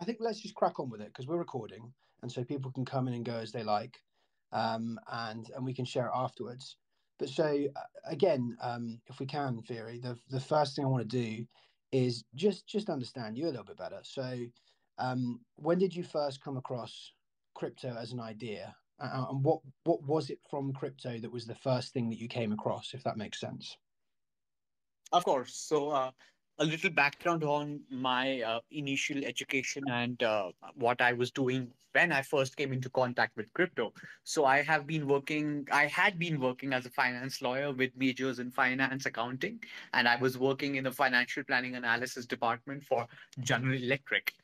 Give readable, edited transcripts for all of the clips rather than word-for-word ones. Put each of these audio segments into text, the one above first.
I think let's just crack on with it because we're recording, and so people can come in and go as they like, and we can share it afterwards. But so again, if we can, Theory, the first thing I want to do is just understand you a little bit better. So, when did you first come across crypto as an idea, and what was it from crypto that was the first thing that you came across, if that makes sense? Of course. So, a little background on my initial education and what I was doing when I first came into contact with crypto. So, I had been working as a finance lawyer with majors in finance accounting, and I was working in the financial planning analysis department for General Electric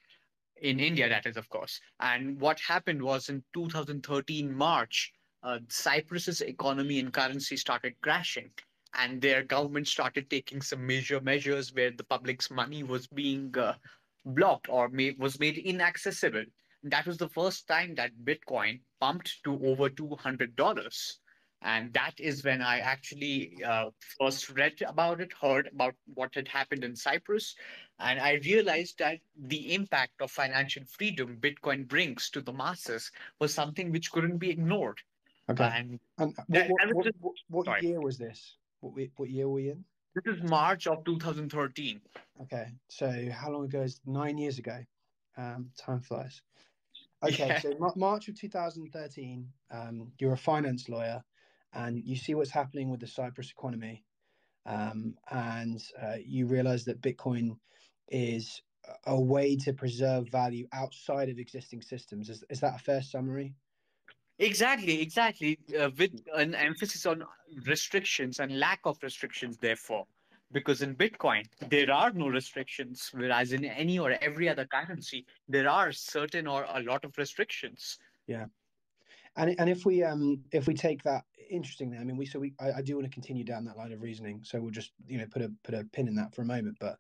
in India, that is, of course. And what happened was in 2013 March, Cyprus's economy and currency started crashing, and their government started taking some major measures where the public's money was being blocked or was made inaccessible. That was the first time that Bitcoin pumped to over $200. And that is when I actually first read about it, heard about what had happened in Cyprus, and I realized that the impact of financial freedom Bitcoin brings to the masses was something which couldn't be ignored. Okay. And And that, I was just, what sorry, year was this? What year were we in? this is March of 2013. Okay, so how long ago is 9 years ago? Time flies. Okay, Yeah, so March of 2013, you're a finance lawyer, and you see what's happening with the Cyprus economy, and you realize that Bitcoin is a way to preserve value outside of existing systems. Is that a fair summary? exactly. With an emphasis on restrictions and lack of restrictions, therefore. Because in Bitcoin, there are no restrictions, whereas in any or every other currency, there are certain or a lot of restrictions. Yeah. And if we take that interestingly, I mean I do want to continue down that line of reasoning. So we'll just put a pin in that for a moment. But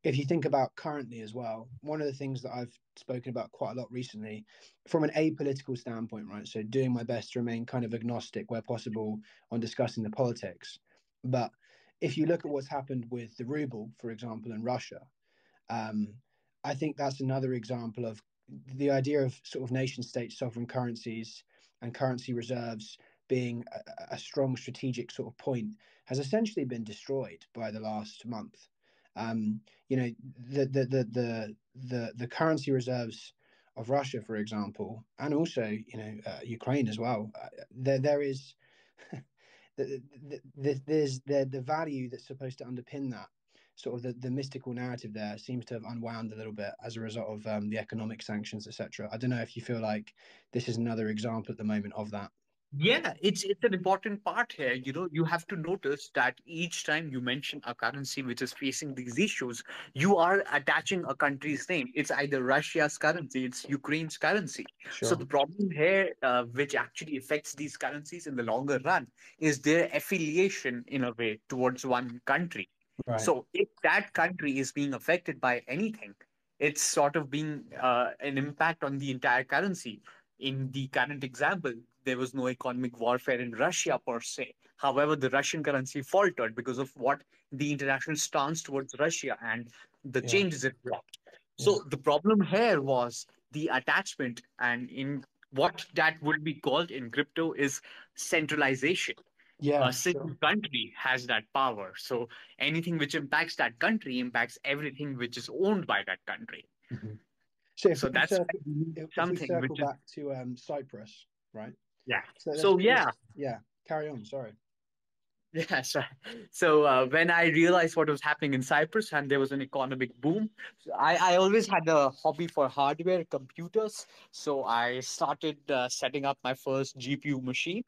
if you think about currently as well, one of the things that I've spoken about quite a lot recently, from an apolitical standpoint, right? So doing my best to remain kind of agnostic where possible on discussing the politics. But if you look at what's happened with the ruble, for example, in Russia, um, I think that's another example of the idea of sort of nation state sovereign currencies and currency reserves being a strong strategic sort of point has essentially been destroyed by the last month. The currency reserves of Russia, for example, and also Ukraine as well. There is there's the value that's supposed to underpin that sort of the mystical narrative there seems to have unwound a little bit as a result of the economic sanctions, etc. I don't know if you feel like this is another example at the moment of that. Yeah, it's an important part here. You know, you have to notice that each time you mention a currency which is facing these issues, you are attaching a country's name. It's either Russia's currency, it's Ukraine's currency. So Sure. the problem here, which actually affects these currencies in the longer run, is their affiliation in a way towards one country. Right. So if that country is being affected by anything, it's sort of being an impact on the entire currency. In the current example, there was no economic warfare in Russia per se. However, the Russian currency faltered because of what the international stance towards Russia and the Yeah. changes it brought. Yeah. So the problem here was the attachment, and in what that would be called in crypto is centralization. A Yeah. single Sure. country has that power. So anything which impacts that country impacts everything which is owned by that country. Mhm. So So that's if we something circle which is, back to Cyprus, right? yeah. So So yeah, let's yeah, carry on. Sorry. yeah, so, when I realized what was happening in Cyprus and there was an economic boom, so I always had a hobby for hardware, computers. So I started setting up my first GPU machine.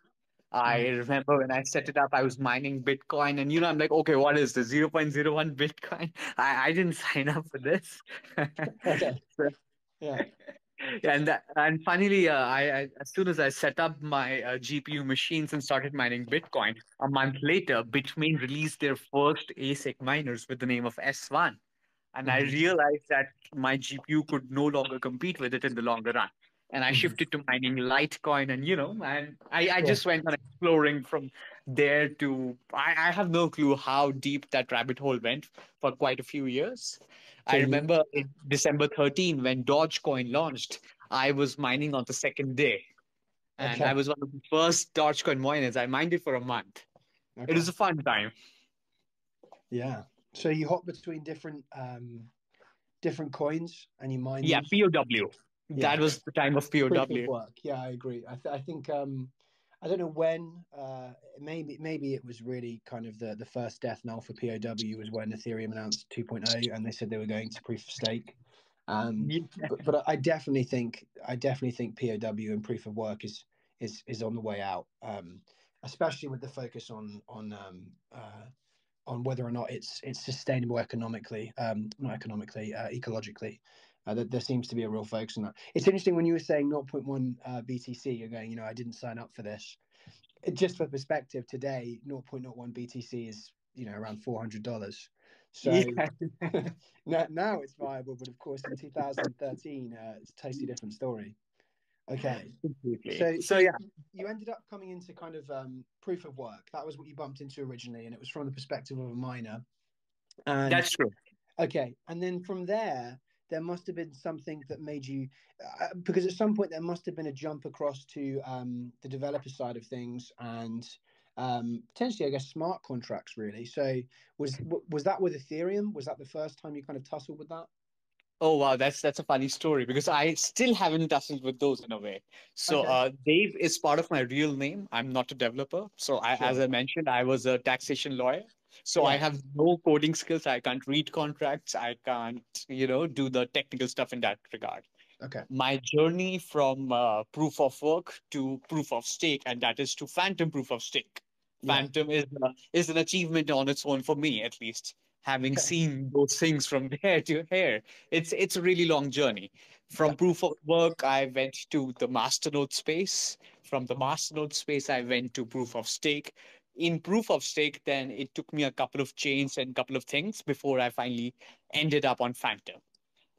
I Mhm. remember when I set it up, I was mining Bitcoin, and I'm like, okay, what is this? 0.01 Bitcoin? I didn't sign up for this. Okay. Yeah. And finally, as soon as I set up my GPU machines and started mining Bitcoin, a month later, Bitmain released their first ASIC miners with the name of S1, and I Hmm. realized that my GPU could no longer compete with it in the longer run. And I Hmm. shifted to mining Litecoin, and and I Sure. just went on exploring from there to I have no clue how deep that rabbit hole went for quite a few years. So I you remember in December 13 when Dogecoin launched, I was mining on the second day. And I okay? was one of the first Dogecoin miners. I mined it for a month. It was Okay, a fun time. yeah. So you hop between different coins and you mine Yeah, them. POW. That Yeah, was the time of proof of POW. work. Yeah, I agree. I think I don't know when. Maybe it was really kind of the first death knell for POW was when Ethereum announced 2.0 and they said they were going to proof of stake. Yeah, But I definitely think POW and proof of work is on the way out. Especially with the focus on whether or not it's sustainable economically, not economically, ecologically. There seems to be a real focus on that. It's interesting when you were saying zero point 0.1 BTC, you're going, I didn't sign up for this. Just for perspective, today 0.01 BTC is around $400. So yeah, now it's viable, but of course in 2013 it's a totally different story. Okay, completely. so So yeah, you ended up coming into kind of proof of work. That was what you bumped into originally, and it was from the perspective of a miner. And that's true. okay, and then from there must have been something that made you, because at some point there must have been a jump across to the developer side of things and potentially, I guess, smart contracts. Really. So was that with Ethereum? Was that the first time you kind of tussled with that? Oh wow, that's a funny story because I still haven't tussled with those in a way. So Okay, Dave is part of my real name. I'm not a developer. So as sure. I mentioned, I was a taxation lawyer. So I Yeah. have no coding skills. I can't read contracts. I can't, do the technical stuff in that regard. Okay. My journey from proof of work to proof of stake, and that is to Phantom proof of stake. Yeah. Phantom is an achievement on its own for me, at least. Having Okay. seen those things from there to here, it's a really long journey. Yeah. From proof of work, I went to the masternode space. From the masternode space, I went to proof of stake. In proof of stake, then it took me a couple of chains and couple of things before I finally ended up on Phantom. Can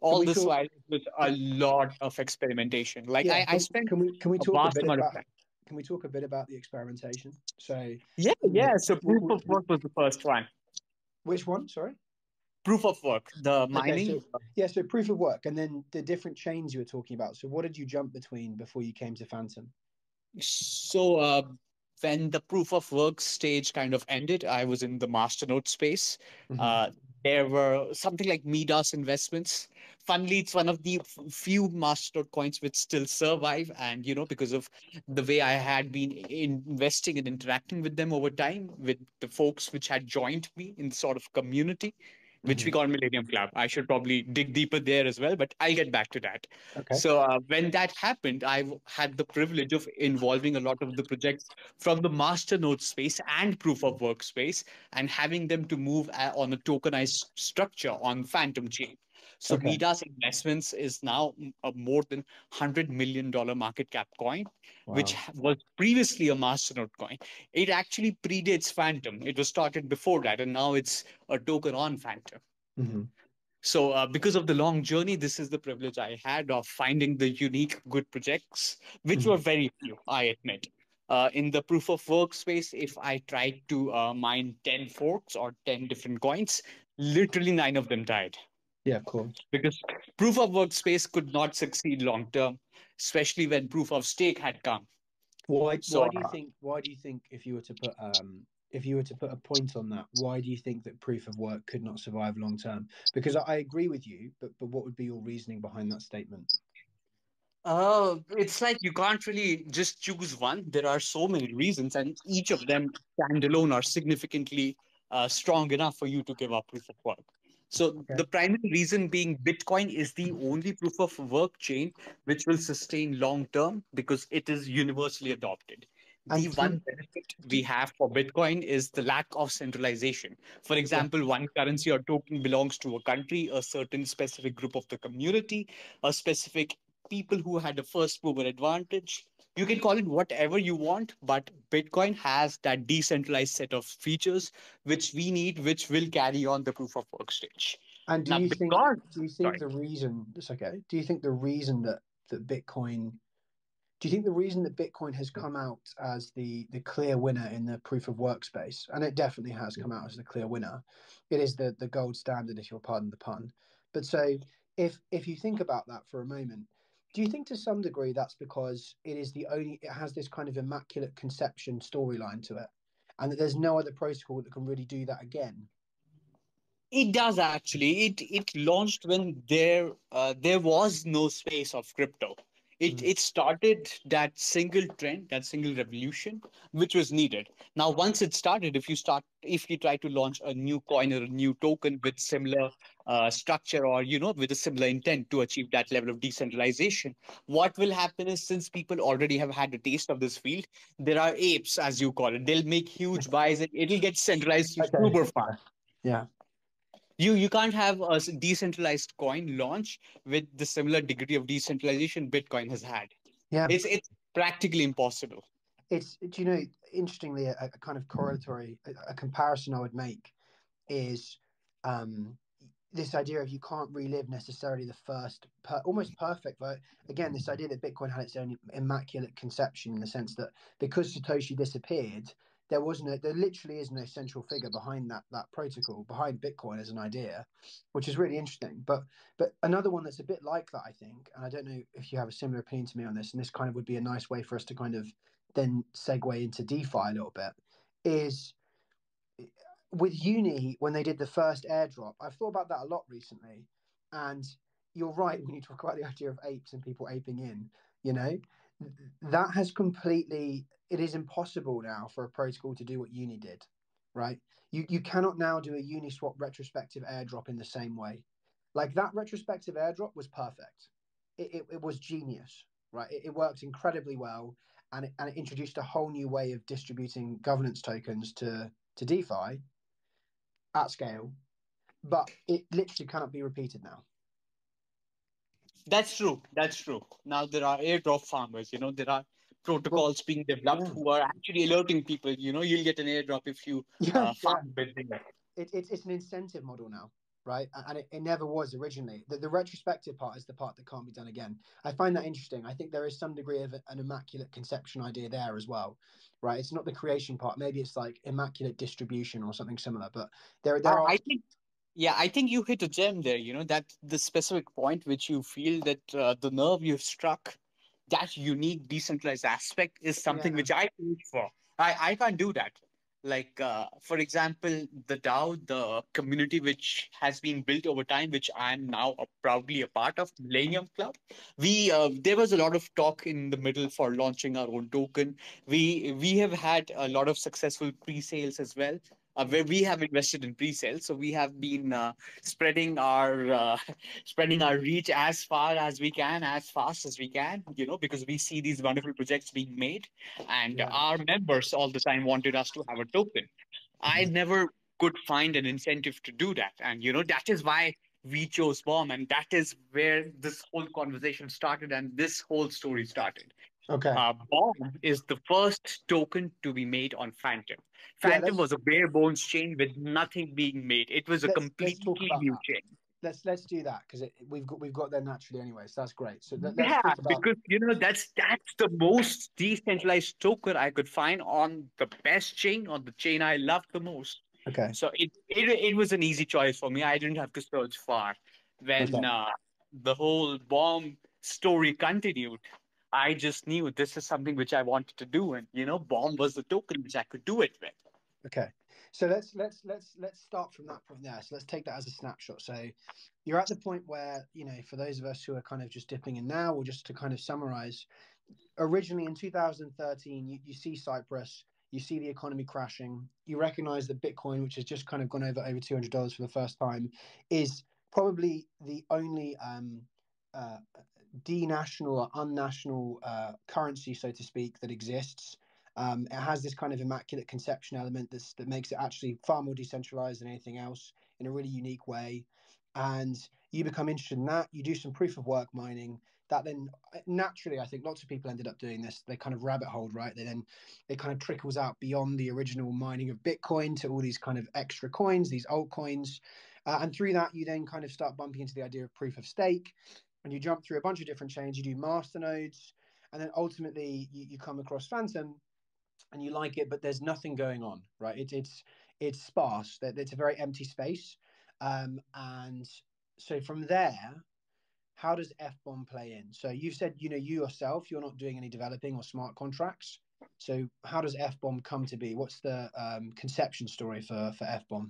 All we this talk? while it was a lot of experimentation. Like Yeah. I spent Can we a talk a vast bit amount of about? time. Can we talk a bit about the experimentation? So, Yeah, the, yeah. So proof of work was the first one. which one? Sorry. Proof of work, the Okay. mining. So yeah. So proof of work, and then the different chains you were talking about. So what did you jump between before you came to Phantom? So when the proof of work stage kind of ended, I was in the masternode space. Hmm. Uh, there were something like Midas investments. Funnily, it's one of the few masternode coins which still survive, and because of the way I had been investing and interacting with them over time, with the folks which had joined me in sort of community, which we Hmm. call Millennium Club. I should probably dig deeper there as well, but I'll get back to that. Okay. So when that happened, had the privilege of involving a lot of the projects from the masternode space and proof of work space, and having them to move on a tokenized structure on Phantom chain. So Okay. Midas Investments is now a more than $100 million market cap coin, which Wow. was previously a masternode coin. It actually predates Phantom. It was started before that, and now it's a token on Phantom. Hmm. So, because of the long journey, this is the privilege I had of finding the unique, good projects, which were Hmm. very few, I admit. In the proof of work space, if I tried to mine 10 forks or 10 different coins, literally nine of them died Yeah. Of course. because proof of work space could not succeed long term, especially when proof of stake had come. Why? So, Why do you think? Why do you think if you were to put a point on that, why do you think that proof of work could not survive long term? Because I agree with you, but what would be your reasoning behind that statement? It's like you can't really just choose one. There are so many reasons, and each of them standalone are significantly strong enough for you to give up proof of work. So Okay. the primary reason being Bitcoin is the only proof of work chain which will sustain long term because it is universally adopted. The And one benefit we do have for Bitcoin is the lack of centralization. For yeah. example, one currency or token belongs to a country, a certain specific group of the community, a specific people who had a first mover advantage. You can call it whatever you want, but Bitcoin has that decentralized set of features which we need, which will carry on the proof of work stage. And Now, because, do you think sorry, the reason that's okay? Do you think the reason that Bitcoin Do you think the reason that Bitcoin has come out as the clear winner in the proof of work space, and it definitely has come out as the clear winner, it is the gold standard, if you'll pardon the pun. But so if you think about that for a moment, do you think to some degree that's because it has this kind of immaculate conception storyline to it, and that there's no other protocol that can really do that again? It does actually. It launched when there was no space of crypto. Mm. It started that single trend, that single revolution, which was needed. Now, once it started, if you try to launch a new coin or a new token with similar structure, or with a similar intent to achieve that level of decentralization, what will happen is, since people already have had a taste of this field, there are apes, as you call it. They'll make huge buys and it'll get centralized Okay. super fast. Yeah. You can't have a decentralized coin launch with the similar degree of decentralization Bitcoin has had. Yeah. It's practically impossible. Do you know, interestingly, a kind of correlatory, a comparison I would make is um, this idea of you can't relive necessarily the first almost perfect vote. Again, this idea that Bitcoin had its own immaculate conception, in the sense that because Satoshi disappeared, there literally is no central figure behind that protocol, behind Bitcoin as an idea, which is really interesting. But another one that's a bit like that, I think, and I don't know if you have a similar opinion to me on this, and this kind of would be a nice way for us to kind of then segue into DeFi a little bit, is with uni when they did the first airdrop. I've thought about that a lot recently, and you're right when you talk about the idea of apes and people aping in. You know, that has completely. It is impossible now for a protocol to do what uni did, right? You cannot now do a Uniswap retrospective airdrop in the same way. Like that retrospective airdrop was perfect. It was genius, right? It worked incredibly well, and it introduced a whole new way of distributing governance tokens to DeFi at scale, but it literally cannot be repeated now. That's true. That's true. Now there are airdrop farmers. There are Well, protocols being developed yeah, who are actually alerting people. You'll get an airdrop if you yeah, yeah. farm with them. It's an incentive model now, right? And it never was originally. The retrospective part is the part that can't be done again. I find that interesting. I think there is some degree of an immaculate conception idea there as well, right? It's not the creation part. Maybe it's like immaculate distribution or something similar. But there are I think, yeah, I think you hit a gem there. That the specific point which you feel that the nerve you've struck, that unique decentralized aspect is something yeah which I reach for. I can't do that. Like, for example, the DAO, the community which has been built over time, which I'm now proudly a part of, Millenium Club. There was a lot of talk in the middle for launching our own token. We have had a lot of successful pre-sales as well, where we have invested in pre-sales. So we have been spreading our spreading our reach as far as we can, as fast as we can. Because we see these wonderful projects being made, and yeah our members all the time wanted us to have a token. I never could find an incentive to do that, and that is why we chose bomb, and that is where this whole conversation started and this whole story started. okay Bomb is the first token to be made on Phantom. yeah Phantom was a bare bones chain with nothing being made. It was a let's talk completely about new that. chain. Let's do that because we've got there naturally anyway, so that's great. So let's Yeah, talk about. because that's the most decentralized token I could find on the best chain, on the chain I love the most. Okay. So it was an easy choice for me. I didn't have to search far. When Okay. the whole bomb story continued, I just knew this is something which I wanted to do, and bomb was the token which I could do it with. Okay. So let's start from that point there. So let's take that as a snapshot. So you're at the point where, for those of us who are kind of just dipping in now, or just to kind of summarize, originally in 2013, you see Cyprus, you see the economy crashing, you recognize that Bitcoin, which has just kind of gone over $200 for the first time, is probably the only uh, denational or unnational currency, so to speak, that exists. It has this kind of immaculate conception element that makes it actually far more decentralized than anything else in a really unique way. And you become interested in that. You do some proof of work mining. That then naturally, I think lots of people ended up doing this. They kind of rabbit hole, right? It kind of trickles out beyond the original mining of Bitcoin to all these kind of extra coins, these altcoins, and through that, you then kind of start bumping into the idea of proof of stake, and you jump through a bunch of different chains. You do master nodes, and then ultimately you come across Fantom and you like it, but there's nothing going on, right? It's sparse. That it's a very empty space, and so from there, how does fBOMB play in? So you've said, you know, you yourself, you're not doing any developing or smart contracts. So how does fBOMB come to be? What's the conception story for fBOMB?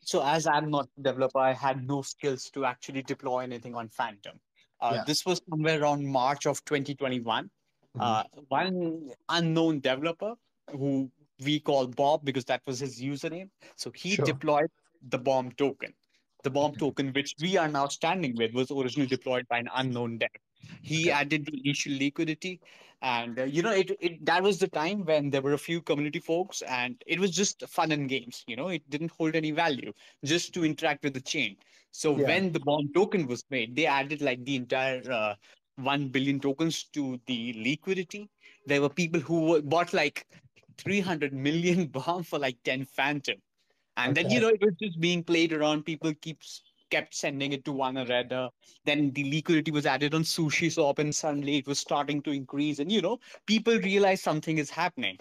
So as I'm not a developer, I had no skills to actually deploy anything on Phantom. Yeah. This was somewhere around March of 2021. Hmm. One unknown developer who we call Bob because that was his username. So he Sure. deployed the bomb token. The bomb token, which we are now standing with, was originally deployed by an unknown dev. He Okay. added the initial liquidity, and it that was the time when there were a few community folks, and it was just fun and games. It didn't hold any value, just to interact with the chain. So Yeah. when the bomb token was made, they added like the entire 1 billion tokens to the liquidity. There were people who bought like 300 million bomb for like 10 Phantom. And then, Okay. it was just being played around. People kept sending it to one another. Then the liquidity was added on Sushi Swap, and suddenly it was starting to increase. And, people realized something is happening.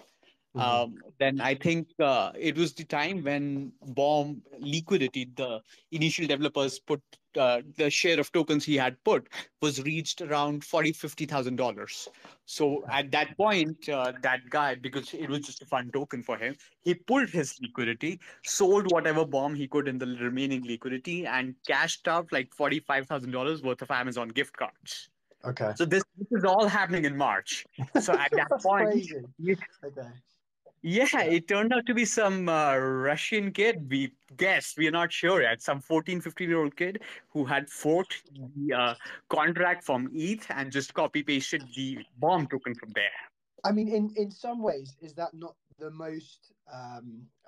Hmm. Then I think it was the time when Bomb liquidity, the initial developers put the share of tokens he had put was reached around 40, $50,000. So Okay. at that point, that guy, because it was just a fun token for him, he pulled his liquidity, sold whatever bomb he could in the remaining liquidity, and cashed out like $45,000 worth of Amazon gift cards. Okay. So this is all happening in March. So at that That's point, crazy. Okay. yeah, Yeah. it turned out to be some Russian kid. We guess, we are not sure yet. Some 14, 15-year-old kid who had forked the contract from ETH and just copy pasted the bomb token from there. I mean, in some ways, is that not the most? I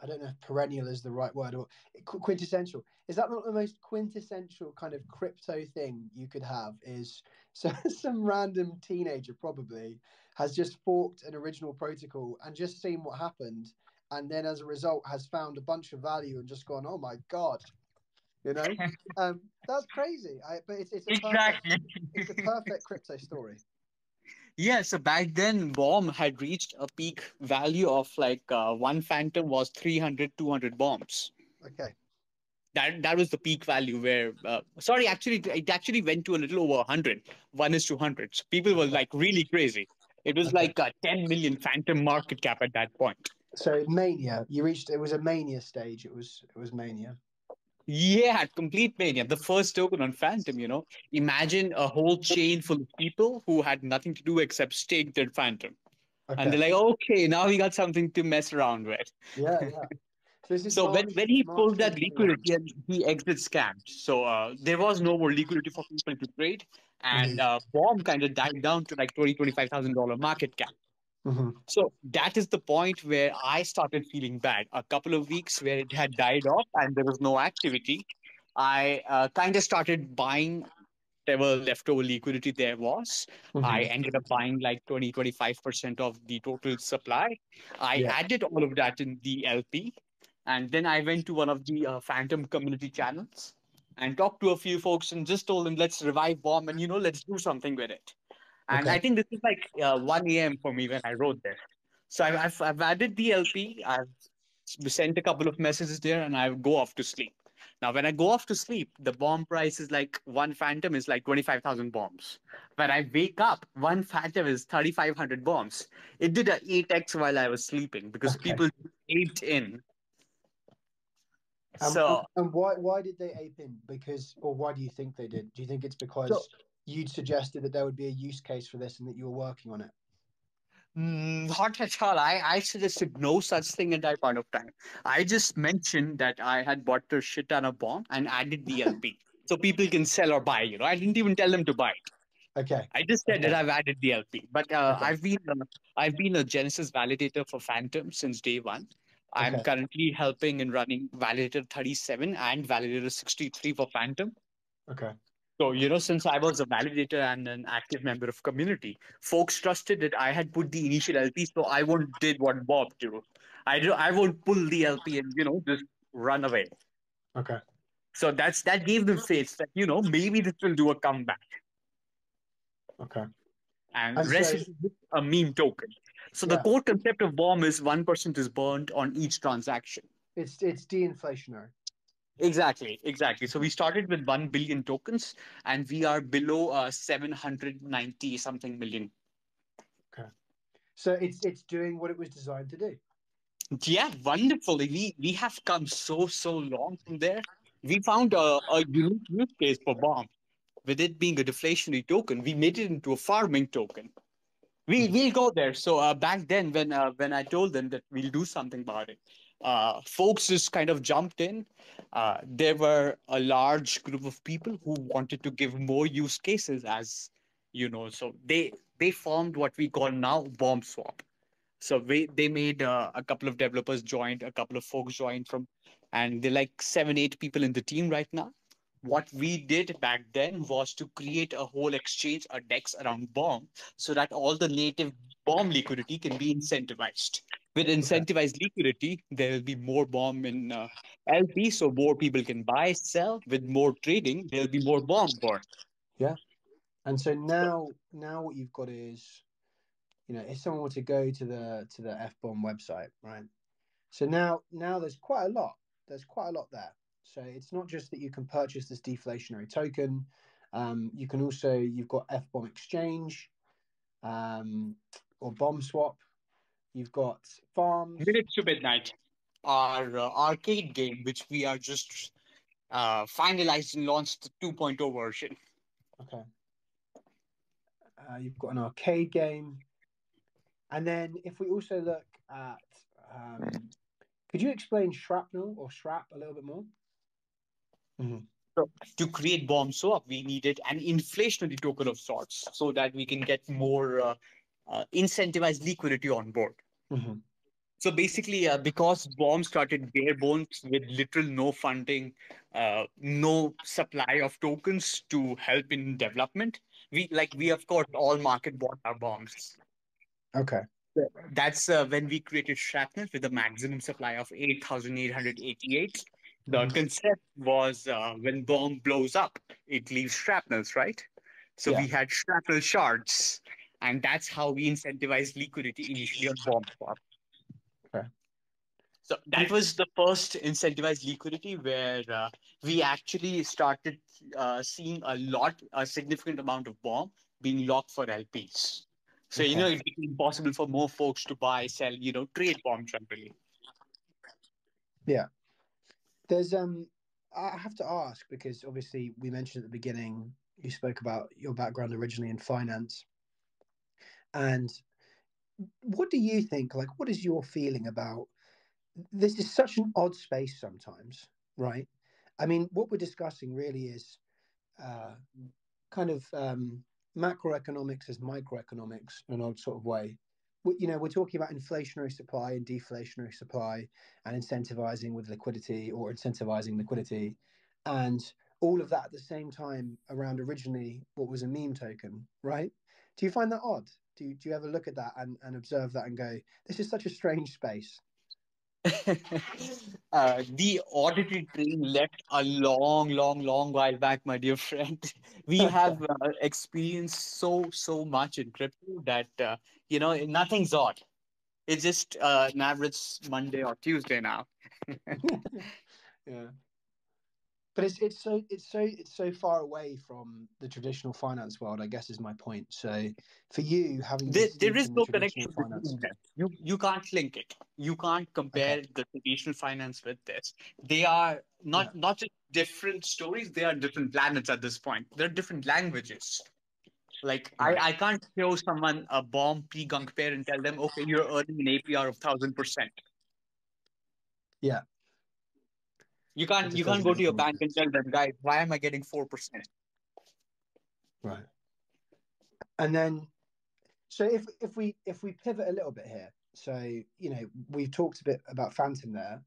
don't know if perennial is the right word or quintessential. Is that not the most quintessential kind of crypto thing you could have? Is so some random teenager probably has just forked an original protocol and just seen what happened, and then as a result has found a bunch of value and just gone, oh my god, you know, that's crazy. But it's a perfect Exactly. it's the perfect crypto story. Yeah, so back then, bomb had reached a peak value of like one phantom was 300, 200 bombs. Okay. That was the peak value where sorry, actually it actually went to a little over 100. 1 is to 100. So people were Okay. like really crazy. It was Okay. like a 10 million phantom market cap at that point. So mania, you reached. It was a mania stage. It was mania. Yeah, complete mania. The first token on Phantom, imagine a whole chain full of people who had nothing to do except stake their Phantom. And Okay. they're like, okay, now we got something to mess around with. Yeah, yeah. So this is So when March he March pulled that 2021. liquidity and he exit scammed, so there was no more liquidity for people to trade, and Hmm. bomb kind of died down to like $25,000 market cap. Hmm. So that is the point where I started feeling bad. A couple of weeks where it had died off and there was no activity, I kind of started buying whatever leftover liquidity there was. I Hmm. ended up buying like 20, 25% of the total supply. I Yeah. added all of that in the LP. And then I went to one of the Phantom community channels and talked to a few folks and just told them, let's revive Bomb and, let's do something with it. And Okay. I think this is like 1 a.m. for me when I wrote this. So I've added the LP. I've sent a couple of messages there and I go off to sleep. Now, when I go off to sleep, the bomb price is like one Phantom is like 25,000 bombs. When I wake up, one Phantom is 3,500 bombs. It did a 8x while I was sleeping because Okay. people aped in. Um, and, So, and why did they ape in? Because, or why do you think they did? Do you think it's so because you'd suggested that there would be a use case for this and that you were working on it? Not at all. I suggested no such thing at that point of time. I just mentioned that I had bought a shit ton of bomb and added the LP. So people can sell or buy, I didn't even tell them to buy. Okay. I just said that Okay. I've added the LP, but Okay. I've been a Genesis validator for Phantom since day one. I'm Okay. currently helping in running Validator 37 and Validator 63 for Phantom. Okay. So since I was a validator and an active member of community, folks trusted that I had put the initial LP, so I won't did what Bob do. I won't pull the LP and just run away. Okay. So that gave them faith that maybe this will do a comeback. Okay. and And rest so, is a meme token. So the yeah, core concept of bomb is 1% is burnt on each transaction. it's de-inflationary. Exactly. So we started with 1 billion tokens, and we are below 790 something million. Okay. So it's doing what it was designed to do. Yeah, wonderfully. We have come so long from there. We found a unique use case for bomb. With it being a deflationary token, we made it into a farming token. Mhm. We'll go there. So back then, when I told them that we'll do something about it, folks just kind of jumped in. There were a large group of people who wanted to give more use cases, as you know. So they formed what we call now bomb swap. So they made a couple of developers joined, a couple of folks joined from, and they're like 7, 8 people in the team right now. What we did back then was to create a whole exchange, a DEX around Bomb, so that all the native Bomb liquidity can be incentivized. With Okay. incentivized liquidity, there will be more Bomb in LP, so more people can buy, sell. With more trading, there'll be more Bomb born. Yeah. And so now what you've got is, if someone were to go to the fBOMB website, right? So now there's quite a lot. There's quite a lot there. So it's not just that you can purchase this deflationary token. You can also you've got fBOMB exchange, or bomb swap. You've got farms. Minutes to midnight, our arcade game, which we are just finalized and launched the 2.0 version. Okay. You've got an arcade game. And then if we also look at, could you explain shrapnel or SHRAP a little bit more? Mhm. So to create bomb swap, we needed an inflationary token of sorts so that we can get more incentivized liquidity on board. Mhm. So basically, because bomb started bare bones with literal no funding, no supply of tokens to help in development, we of course all market bought our bombs. Okay. That's when we created Shrapnel with a maximum supply of 8,888. The Mhm. concept was when bomb blows up, it leaves shrapnels, right? So Yeah. we had shrapnel shards, and that's how we incentivized liquidity initially on bomb swap. Okay. So that And was the first incentivized liquidity where we actually started seeing a significant amount of bomb being locked for LPs. So, okay. it became possible for more folks to buy, sell, trade bomb generally. Yeah. There's I have to ask because obviously we mentioned at the beginning you spoke about your background originally in finance. And what do you think? Like, what is your feeling about this? Is such an odd space sometimes, right? I mean, what we're discussing really is uh, kind of macroeconomics as microeconomics in an odd sort of way. We're talking about inflationary supply and deflationary supply and incentivizing with liquidity or incentivizing liquidity, and all of that at the same time around originally what was a meme token, right? Do you find that odd? Do you ever look at that and observe that and go, this is such a strange space? The auditory train left a long while back, my dear friend. We have experienced so much in crypto that nothing's odd. It's just an average Monday or Tuesday now. Yeah. But it's so far away from the traditional finance world, I guess is my point. So for you, having been There steeped is in the no traditional connection finance, between them. You can't link it. You can't okay, compare the traditional finance with this. They are yeah, not just different stories. They are different planets at this point. They're different languages. Like right, I can't show someone a bomb pre-gunk pair and tell them, okay, you're earning an APR of 1,000%. yeah, it You just can't doesn't go to make your any bank and sense, tell them, guys, why am I getting 4%? right? And then, so if we pivot a little bit here, so we've talked a bit about Phantom there,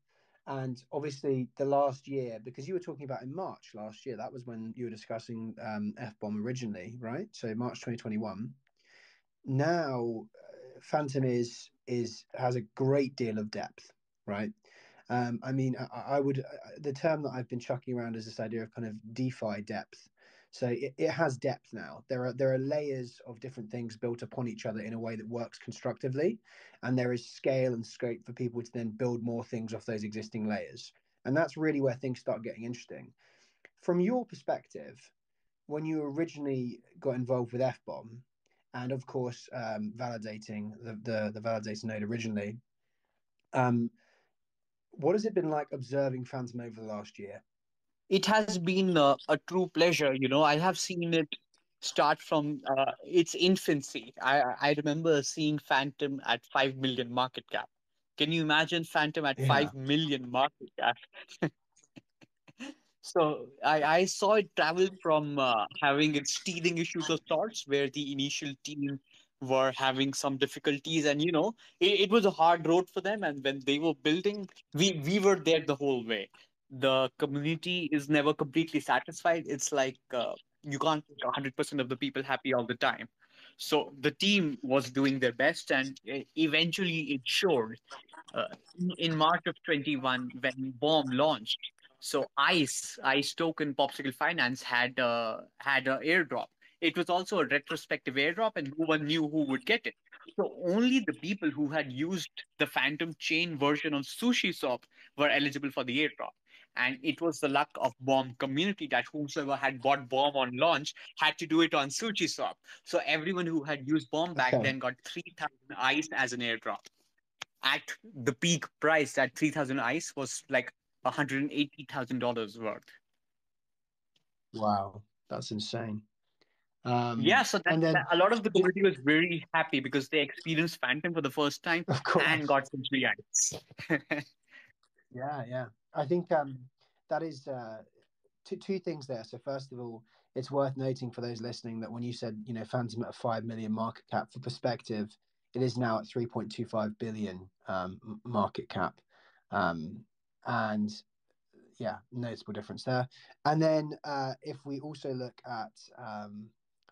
and obviously the last year because you were talking about in March last year, that was when you were discussing fBOMB originally, right? So March 2021. Now Phantom is has a great deal of depth, right? I mean, I would the term that I've been chucking around is this idea of kind of DeFi depth. So it has depth now. There are layers of different things built upon each other in a way that works constructively, and there is scale and scope for people to then build more things off those existing layers. And that's really where things start getting interesting. From your perspective, when you originally got involved with fBOMB, and of course validating the validator node originally, um, what has it been like observing Fantom over the last year? It has been a true pleasure. I have seen it start from its infancy. I remember seeing Phantom at 5 million market cap. Can you imagine Phantom at Yeah. 5 million market cap? So I saw it travel from having its teething issues of sorts, where the initial team were having some difficulties, and it was a hard road for them. And when they were building, we were there the whole way. The community is never completely satisfied. It's like you can't make 100% of the people happy all the time. So the team was doing their best, and eventually it showed in March of 21 when BOMB launched. So Ice Token Popsicle Finance had a airdrop. It was also a retrospective airdrop, and no one knew who would get it. So only the people who had used the Phantom Chain version on SushiSwap were eligible for the airdrop. And it was the luck of BOMB community that whosoever had bought BOMB on launch had to do it on SushiSwap. So everyone who had used BOMB back Okay. then got 3,000 Ice as an airdrop. At the peak price, that 3,000 ice was like $180,000 worth. Wow, that's insane. Yeah, so And that then, a lot of the community was very happy because they experienced Phantom for the first time of and course, got some free ice. yeah, yeah. I think that is two things there. So first of all, it's worth noting for those listening that when you said Phantom at a 5 million market cap, for perspective, it is now at 3.25 billion market cap, and yeah, noticeable difference there. And then if we also look at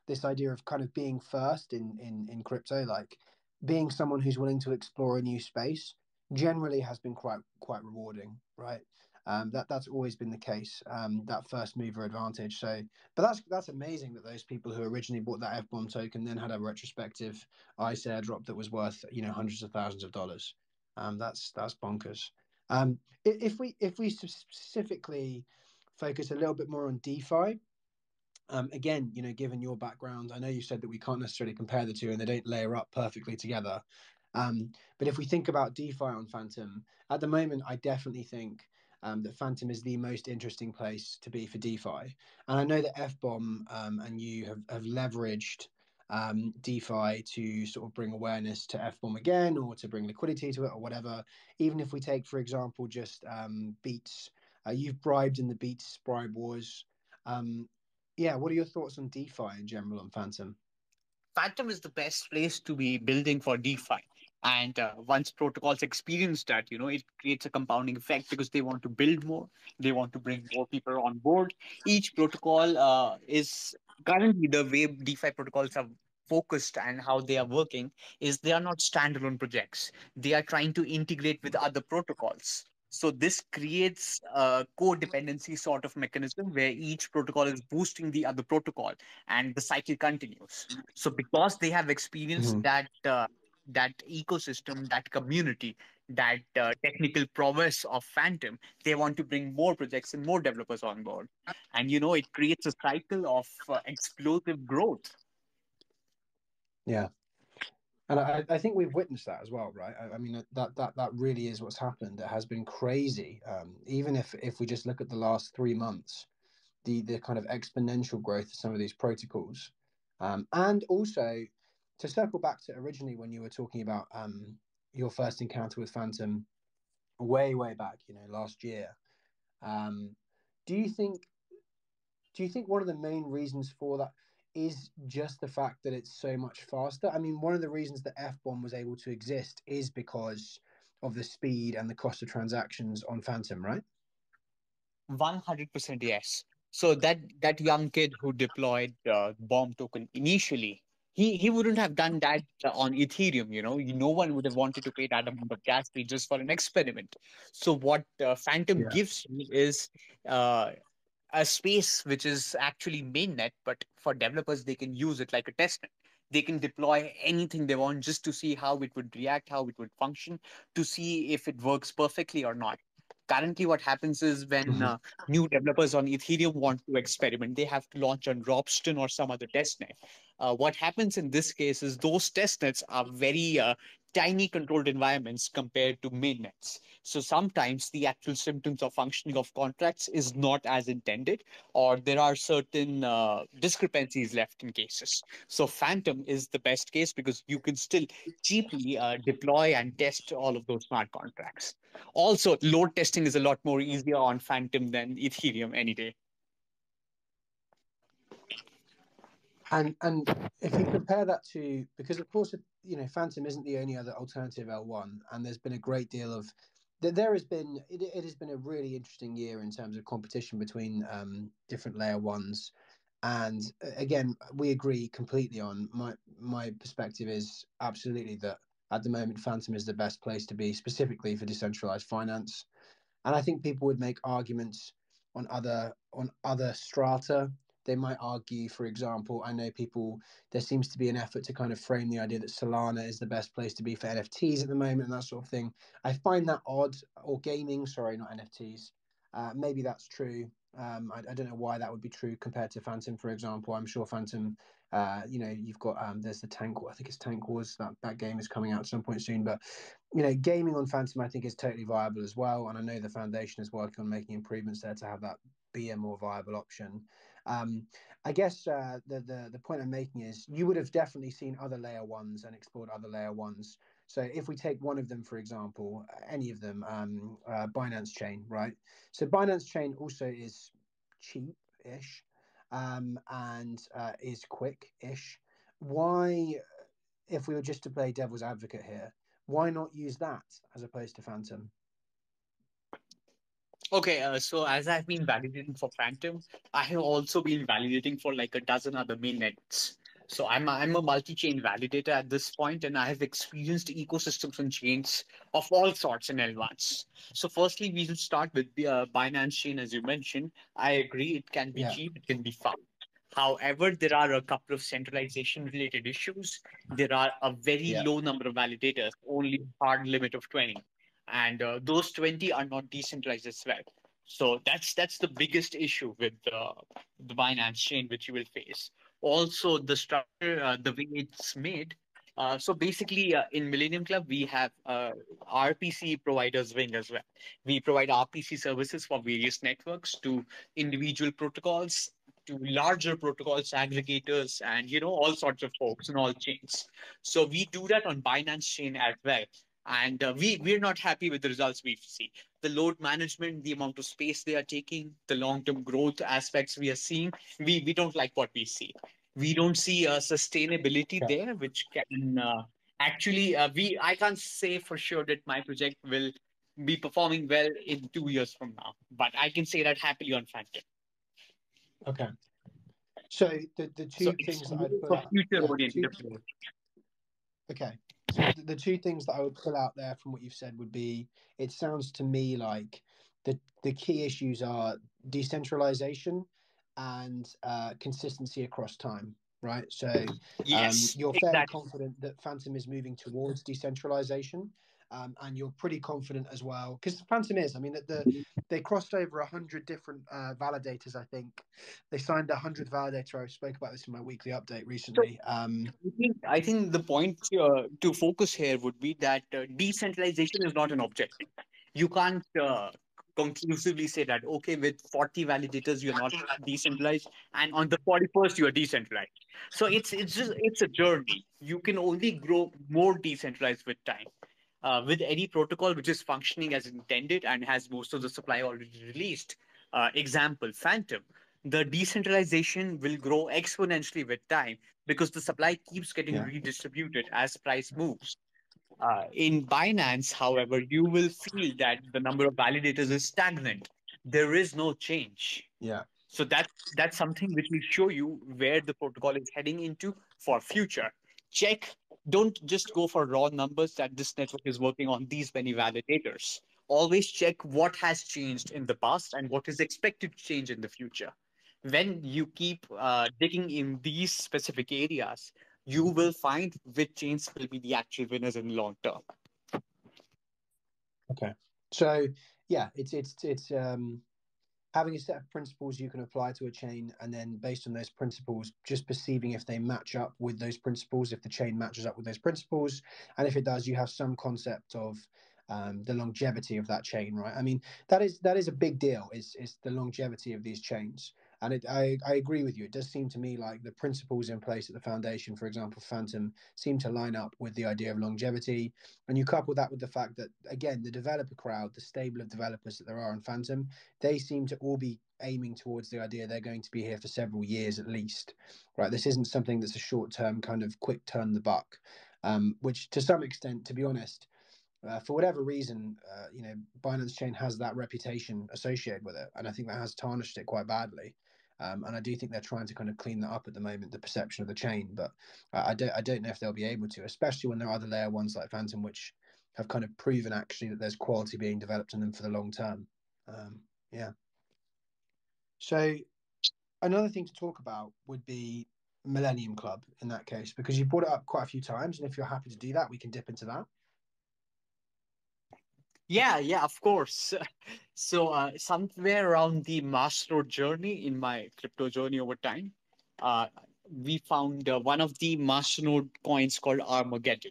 this idea of kind of being first in crypto, like being someone who's willing to explore a new space, generally has been quite rewarding, right? That's always been the case. That first mover advantage. So, but that's amazing that those people who originally bought that fBOMB token then had a retrospective ICE airdrop that was worth hundreds of thousands of dollars. That's bonkers. If we specifically focus a little bit more on DeFi, again, given your background, I know you said that we can't necessarily compare the two and they don't layer up perfectly together. But if we think about DeFi on Fantom, at the moment, I definitely think that Fantom is the most interesting place to be for DeFi. And I know that fBOMB and you have leveraged DeFi to sort of bring awareness to fBOMB again, or to bring liquidity to it, or whatever. Even if we take, for example, just Beats, you've bribed in the Beats bribe wars. Um, yeah, what are your thoughts on DeFi in general on Fantom? Phantom is the best place to be building for DeFi. And once protocols experience that, it creates a compounding effect because they want to build more, they want to bring more people on board. Each protocol is currently the way DeFi protocols are focused and how they are working is they are not standalone projects. They are trying to integrate with other protocols. So this creates a codependency sort of mechanism where each protocol is boosting the other protocol and the cycle continues. So because they have experienced Mhm. that ecosystem, that community, that technical prowess of Phantom, they want to bring more projects and more developers on board, and it creates a cycle of explosive growth. Yeah, and I think we've witnessed that as well, right? I mean that really is what's happened. It has been crazy. Even if we just look at the last 3 months, the kind of exponential growth of some of these protocols, and also to circle back to originally when you were talking about your first encounter with Fantom way back, last year. Um, do you think do you think one of the main reasons for that is just the fact that it's so much faster? I mean, one of the reasons that fBOMB was able to exist is because of the speed and the cost of transactions on Fantom, right? 100% yes. So that young kid who deployed bomb token initially, he wouldn't have done that on Ethereum. No one would have wanted to pay that amount of gas fee just for an experiment. So what Phantom Yeah. gives you is uh, a space which is actually mainnet, but for developers, they can use it like a testnet. They can deploy anything they want just to see how it would react, how it would function, to see if it works perfectly or not. Currently, what happens is when Mhm. new developers on Ethereum want to experiment, they have to launch on Ropsten or some other testnet. What happens in this case is those testnets are very tiny controlled environments compared to mainnets. So sometimes the actual symptoms of functioning of contracts is not as intended, or there are certain discrepancies left in cases. So Phantom is the best case because you can still cheaply deploy and test all of those smart contracts. Also, load testing is a lot more easier on Phantom than Ethereum any day. And if you compare that to, because of course, Phantom isn't the only other alternative L1, and there's been a great deal of there has been it has been a really interesting year in terms of competition between different layer ones. And again, we agree completely on my perspective is absolutely that at the moment Phantom is the best place to be, specifically for decentralized finance. And I think people would make arguments on other strata. They might argue, for example, I know people. There seems to be an effort to kind of frame the idea that Solana is the best place to be for NFTs at the moment and that sort of thing. I find that odd. Or gaming, sorry, not NFTs. Maybe that's true. I don't know why that would be true compared to Phantom, for example. I'm sure Phantom, you've got there's the Tank. I think it's Tank Wars. That game is coming out at some point soon. But gaming on Phantom, I think, is totally viable as well. And I know the foundation is working on making improvements there to have that be a more viable option. I guess the point I'm making is you would have definitely seen other layer ones and explored other layer ones. So if we take one of them, for example, any of them, Binance Chain, right? So Binance Chain also is cheap-ish and is quick-ish. Why, if we were just to play devil's advocate here, why not use that as opposed to Phantom? Okay, so as I've been validating for Phantom, I have also been validating for like a dozen other mainnets. So I'm a multi-chain validator at this point, and I have experienced ecosystems and chains of all sorts in L1s. So firstly, we will start with the Binance chain, as you mentioned. I agree, it can be Yeah, cheap, it can be fast. However, there are a couple of centralization related issues. There are a very yeah, low number of validators, only hard limit of 20, and those 20 are not decentralized as well. So that's the biggest issue with the Binance chain which you will face. Also, the structure, the way it's made. So basically, in Millennium Club, we have RPC providers wing as well. We provide RPC services for various networks to individual protocols, to larger protocols, aggregators, and all sorts of folks in all chains. So we do that on Binance chain as well, and we're not happy with the results we see. The load management, the amount of space they are taking, the long term growth aspects we are seeing, we don't like what we see. We don't see a sustainability yeah. there, which can actually we I can't say for sure that my project will be performing well in 2 years from now, but I can say that happily on Phantom. Okay. So the So two it's things that I'd more pull for out, future yeah, oriented two. approach. Okay. So the two things that I would pull out there from what you've said would be, it sounds to me like the key issues are decentralization and consistency across time, right? So Yes, you're fairly exactly. confident that Phantom is moving towards decentralization, and you're pretty confident as well because Phantom is. I mean, they crossed over 100 different validators. I think they signed 100th validator. I spoke about this in my weekly update So recently. I think the point to focus here would be that decentralization is not an objective. You can't conclusively say that, okay, with 40 validators you're not decentralized, and on the 41st you are decentralized. So it's a journey. You can only grow more decentralized with time. With any protocol which is functioning as intended and has most of the supply already released. Example, Phantom. The decentralization will grow exponentially with time because the supply keeps getting Yeah. redistributed as price moves. In Binance, however, you will feel that the number of validators is stagnant. There is no change. Yeah. So that's something which will show you where the protocol is heading into for future. Check. Don't just go for raw numbers that this network is working on these many validators. always check what has changed in the past and what is expected to change in the future. When you keep digging in these specific areas, you will find which chains will be the actual winners in long term. Okay. So yeah, it's having a set of principles you can apply to a chain, and then based on those principles, just perceiving if they match up with those principles, if the chain matches up with those principles, and if it does, you have some concept of the longevity of that chain, right? I mean, that is a big deal. Is the longevity of these chains, and I agree with you. It does seem to me like the principles in place at the foundation, for example, Fantom, seem to line up with the idea of longevity, and you couple that with the fact that again, the developer crowd, the stable of developers that there are in Fantom, they seem to all be aiming towards the idea they're going to be here for several years at least, right? This isn't something that's a short-term kind of quick turn the buck, which to some extent, to be honest, for whatever reason, Binance Chain has that reputation associated with it, and I think that has tarnished it quite badly. And I do think they're trying to kind of clean that up at the moment, the perception of the chain. But I don't know if they'll be able to, especially when there are other layer ones like Fantom, which have kind of proven actually that there's quality being developed in them for the long term. Yeah. So another thing to talk about would be Millenium Club in that case, because you brought it up quite a few times, and if you're happy to do that, we can dip into that. Yeah, of course. So, somewhere around the masternode journey in my crypto journey over time, uh, we found one of the masternode coins called Armageddon.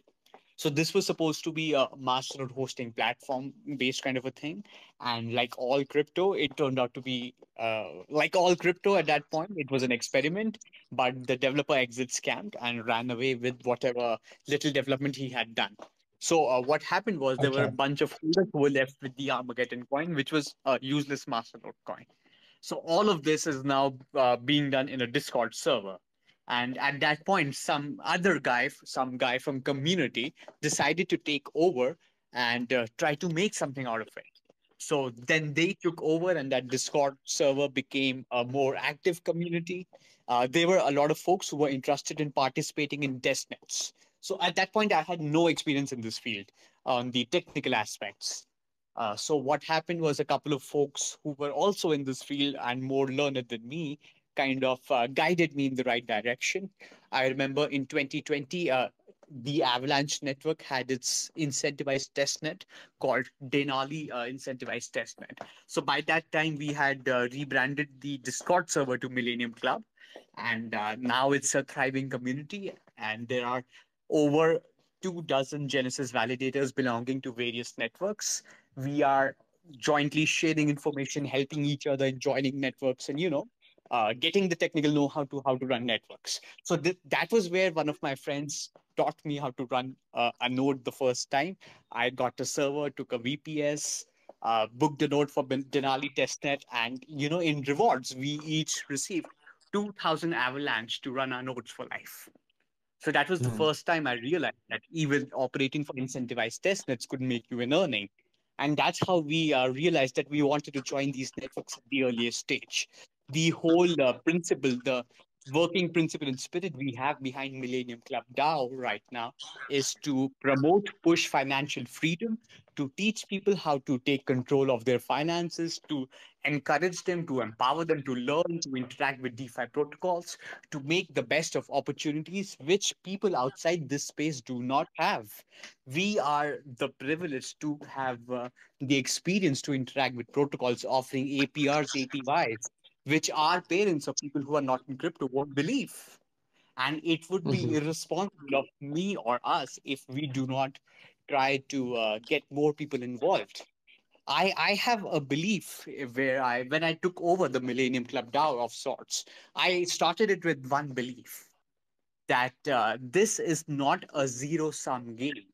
So this was supposed to be a masternode hosting platform based kind of a thing, and like all crypto, it turned out to be like all crypto at that point. It was an experiment, but the developer exit scammed and ran away with whatever little development he had done. So what happened was there were a Okay. bunch of holders who were left with the Armageddon coin, which was a useless masternode coin. So all of this is now being done in a Discord server. And at that point, some guy from community decided to take over and try to make something out of it. So then they took over, and that Discord server became a more active community. There were a lot of folks who were interested in participating in testnets. So at that point, I had no experience in this field on the technical aspects. So what happened was a couple of folks who were also in this field and more learned than me kind of guided me in the right direction. I remember in 2020, the Avalanche network had its incentivized testnet called Denali incentivized testnet. So by that time, we had rebranded the Discord server to Millenium Club, and now it's a thriving community, and there are over 2 dozen Genesis validators belonging to various networks. We are jointly sharing information, helping each other in joining networks, and getting the technical know-how to how to run networks. So that was where one of my friends taught me how to run a node the first time. I got a server, took a VPS, booked a node for Denali testnet, and in rewards, we each received 2,000 Avalanche to run our nodes for life. So that was the Mm. first time I realized that even operating for incentivized testnets could make you an earning. And that's how we realized that we wanted to join these networks at the earliest stage. The whole principle, the working principle and spirit we have behind Millennium Club DAO right now is to promote, push financial freedom, to teach people how to take control of their finances, to encourage them, to empower them to learn, to interact with DeFi protocols, to make the best of opportunities which people outside this space do not have. We are the privileged to have the experience to interact with protocols offering APRs, APYs, which our parents or people who are not in crypto won't believe. And it would be Hmm. irresponsible of me or us if we do not try to get more people involved. I have a belief where when I took over the Millennium Club DAO of sorts, I started it with one belief that this is not a zero sum game.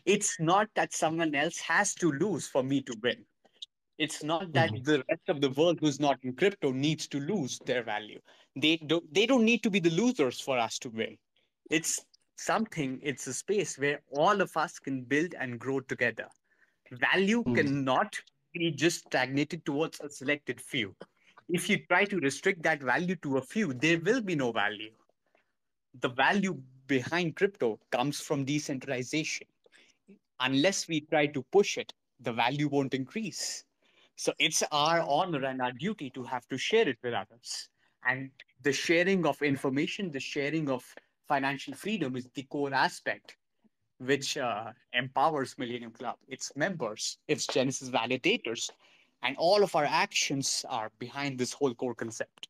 It's not that someone else has to lose for me to win. It's not that Hmm. the rest of the world who's not in crypto needs to lose their value. They don't need to be the losers for us to win. It's it's a space where all of us can build and grow together. Value cannot be just stagnated towards a selected few. If you try to restrict that value to a few, there will be no value. The value behind crypto comes from decentralization. Unless we try to push it, the value won't increase. So it's our honor and our duty to have to share it with others. And the sharing of information, the sharing of financial freedom is the core aspect which empowers Millennium Club, its members, its Genesis validators, and all of our actions are behind this whole core concept.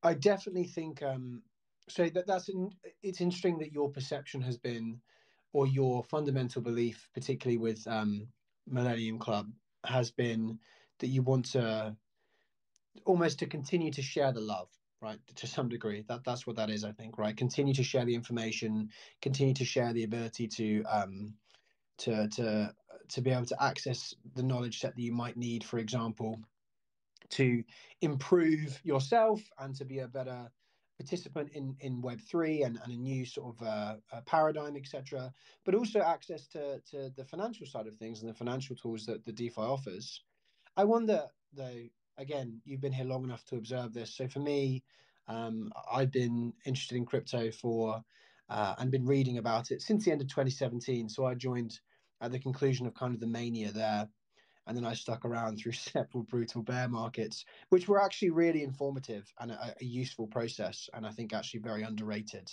I definitely think so. It's interesting that your perception has been, or your fundamental belief, particularly with Millennium Club, has been that you want to almost to continue to share the love, right? To some degree, that's what that is, I think, right? Continue to share the information, continue to share the ability to to be able to access the knowledge set that you might need, for example, to improve yourself and to be a better participant in Web3 and a new sort of paradigm, etc. But also access to the financial side of things and the financial tools that the DeFi offers. I wonder, though, again, you've been here long enough to observe this. So for me, I've been interested in crypto for and been reading about it since the end of 2017. So I joined at the conclusion of kind of the mania there. And then I stuck around through several brutal bear markets, which were actually really informative and a useful process. And I think actually very underrated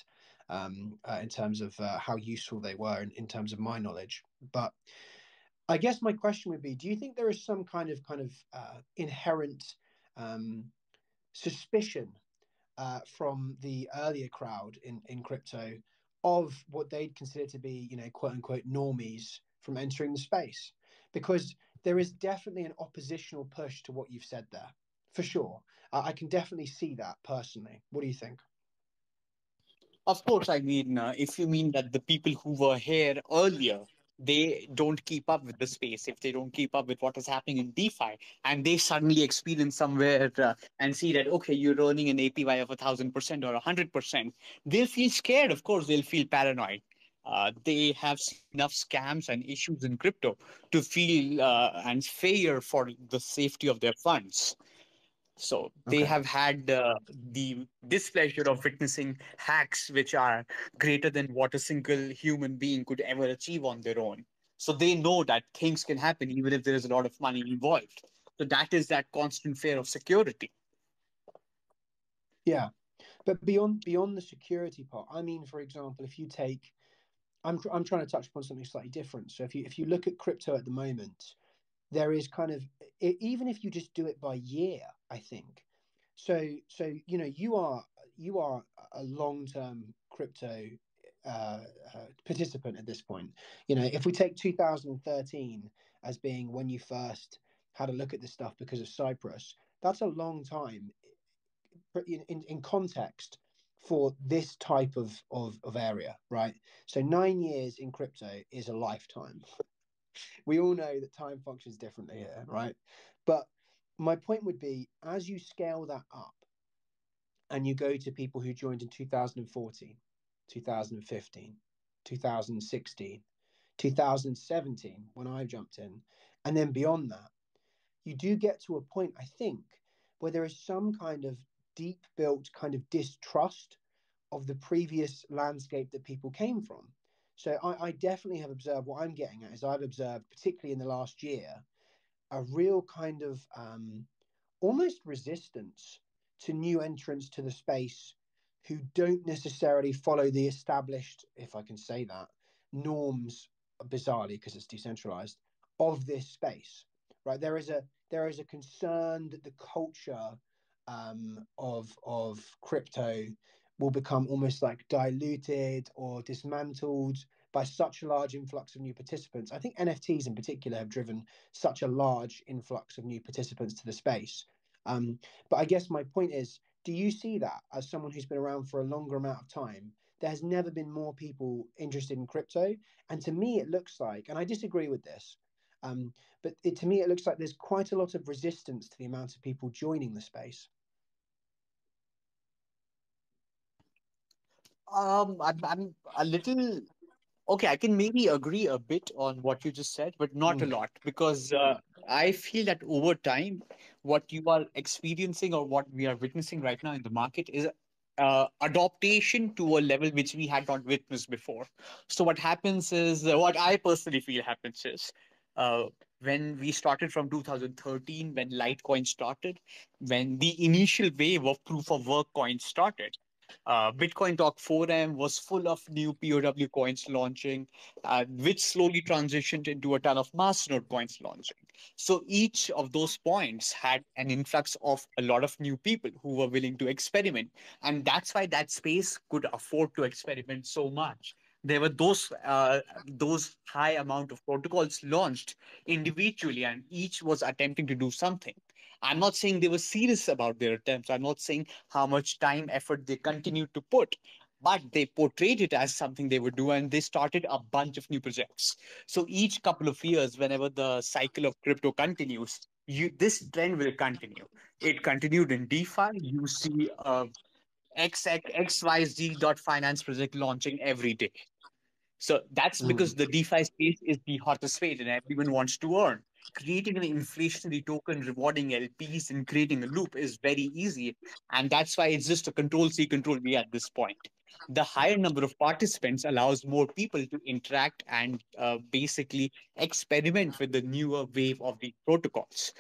in terms of how useful they were in terms of my knowledge. But I guess my question would be: do you think there is some kind of inherent suspicion from the earlier crowd in crypto of what they'd consider to be, quote unquote, normies from entering the space? Because there is definitely an oppositional push to what you've said there, for sure. I can definitely see that personally. What do you think? Of course, I mean, if you mean that the people who were here earlier, they don't keep up with the space, if they don't keep up with what is happening in DeFi, and they suddenly experience somewhere and see that, okay, you're earning an APY of 1,000% or 100%, they'll feel scared. Of course, they'll feel paranoid. They have seen enough scams and issues in crypto to feel and fear for the safety of their funds. So they Okay. have had the displeasure of witnessing hacks which are greater than what a single human being could ever achieve on their own. So they know that things can happen even if there is a lot of money involved. So that is that constant fear of security. Yeah. But beyond the security part, I mean, for example, if you take, I'm trying to touch upon something slightly different. So if you look at crypto at the moment, there is kind of, even if you just do it by year, I think. So you are a long-term crypto participant at this point. If we take 2013 as being when you first had a look at this stuff because of Cyprus, that's a long time in context for this type of area, right? So 9 years in crypto is a lifetime. We all know that time functions differently here, right? But my point would be, as you scale that up and you go to people who joined in 2014, 2015, 2016, 2017, when I jumped in, and then beyond that, you do get to a point, I think, where there is some kind of deep built kind of distrust of the previous landscape that people came from. So I definitely have observed, what I'm getting at is, I've observed, particularly in the last year, a real kind of almost resistance to new entrants to the space who don't necessarily follow the established, if I can say that, norms, bizarrely because it's decentralized, of this space. Right? There is a concern that the culture of crypto will become almost like diluted or dismantled by such a large influx of new participants. I think NFTs in particular have driven such a large influx of new participants to the space. But I guess my point is, do you see that as someone who's been around for a longer amount of time? There has never been more people interested in crypto. And to me, it looks like, and I disagree with this, but to me, it looks like there's quite a lot of resistance to the amount of people joining the space. I'm a little okay. I can maybe agree a bit on what you just said, but not a Mm. lot because I feel that over time, what you are experiencing or what we are witnessing right now in the market is adaptation to a level which we had not witnessed before. So what happens is, what I personally feel happens is, uh, when we started from 2013, when Litecoin started, when the initial wave of proof of work coins started, Bitcoin Talk 4M was full of new POW coins launching, which slowly transitioned into a ton of masternode coins launching. So each of those points had an influx of a lot of new people who were willing to experiment, and that's why that space could afford to experiment so much. There were those high amount of protocols launched individually, and each was attempting to do something. I'm not saying they were serious about their attempts. I'm not saying how much time, effort they continued to put, but they portrayed it as something they would do, and they started a bunch of new projects. So each couple of years, whenever the cycle of crypto continues, this trend will continue. It continued in DeFi. You see XYZ.finance project launching every day. So that's because Mm. the DeFi space is the hottest space and everyone wants to earn. Creating an inflationary token, rewarding LPs, and creating a loop is very easy. And that's why it's just a control C, control V at this point. The higher number of participants allows more people to interact and basically experiment with the newer wave of the protocols.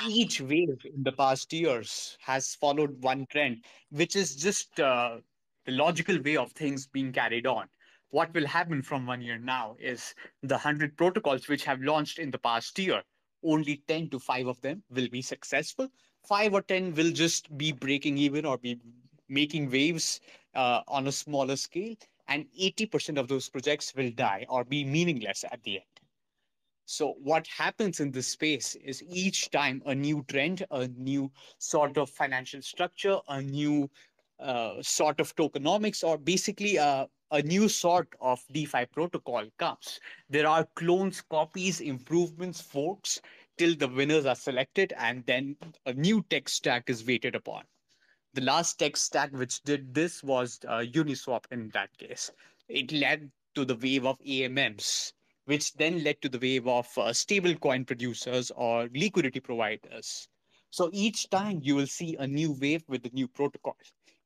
Each wave in the past years has followed one trend, which is just the logical way of things being carried on. What will happen from 1 year now is the 100 protocols which have launched in the past year, only 10 to 5 of them will be successful. 5 or 10 will just be breaking even or be making waves on a smaller scale. And 80% of those projects will die or be meaningless at the end. So what happens in this space is each time a new trend, a new sort of financial structure, a new sort of tokenomics, or basically a new sort of DeFi protocol comes. There are clones, copies, improvements, forks till the winners are selected, and then a new tech stack is waited upon. The last tech stack which did this was Uniswap in that case. It led to the wave of AMMs, which then led to the wave of stablecoin producers or liquidity providers. So each time you will see a new wave with a new protocol.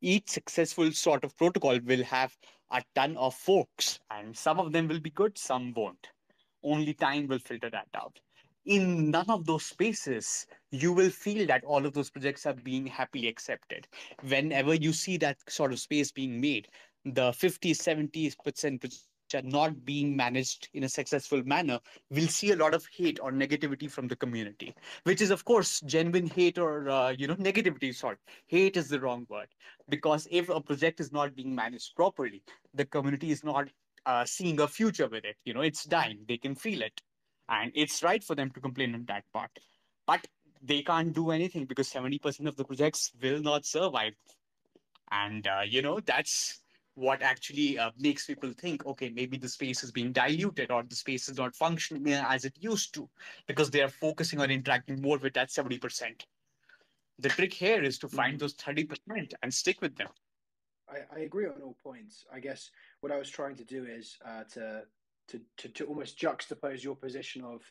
Each successful sort of protocol will have a ton of forks, and some of them will be good, some won't. Only time will filter that out. In none of those spaces, you will feel that all of those projects are being happily accepted. Whenever you see that sort of space being made, the 50, 70% projects which are not being managed in a successful manner will see a lot of hate or negativity from the community, which is, of course, genuine hate or, negativity. Sorry, hate is the wrong word. Because if a project is not being managed properly, the community is not seeing a future with it. It's dying. They can feel it. And it's right for them to complain on that part. But they can't do anything because 70% of the projects will not survive. And, that's what actually makes people think, okay, maybe the space is being diluted or the space is not functioning as it used to because they are focusing on interacting more with that 70%. The trick here is to find Mm. those 30% and stick with them. I agree on all points. I guess what I was trying to do is to almost juxtapose your position of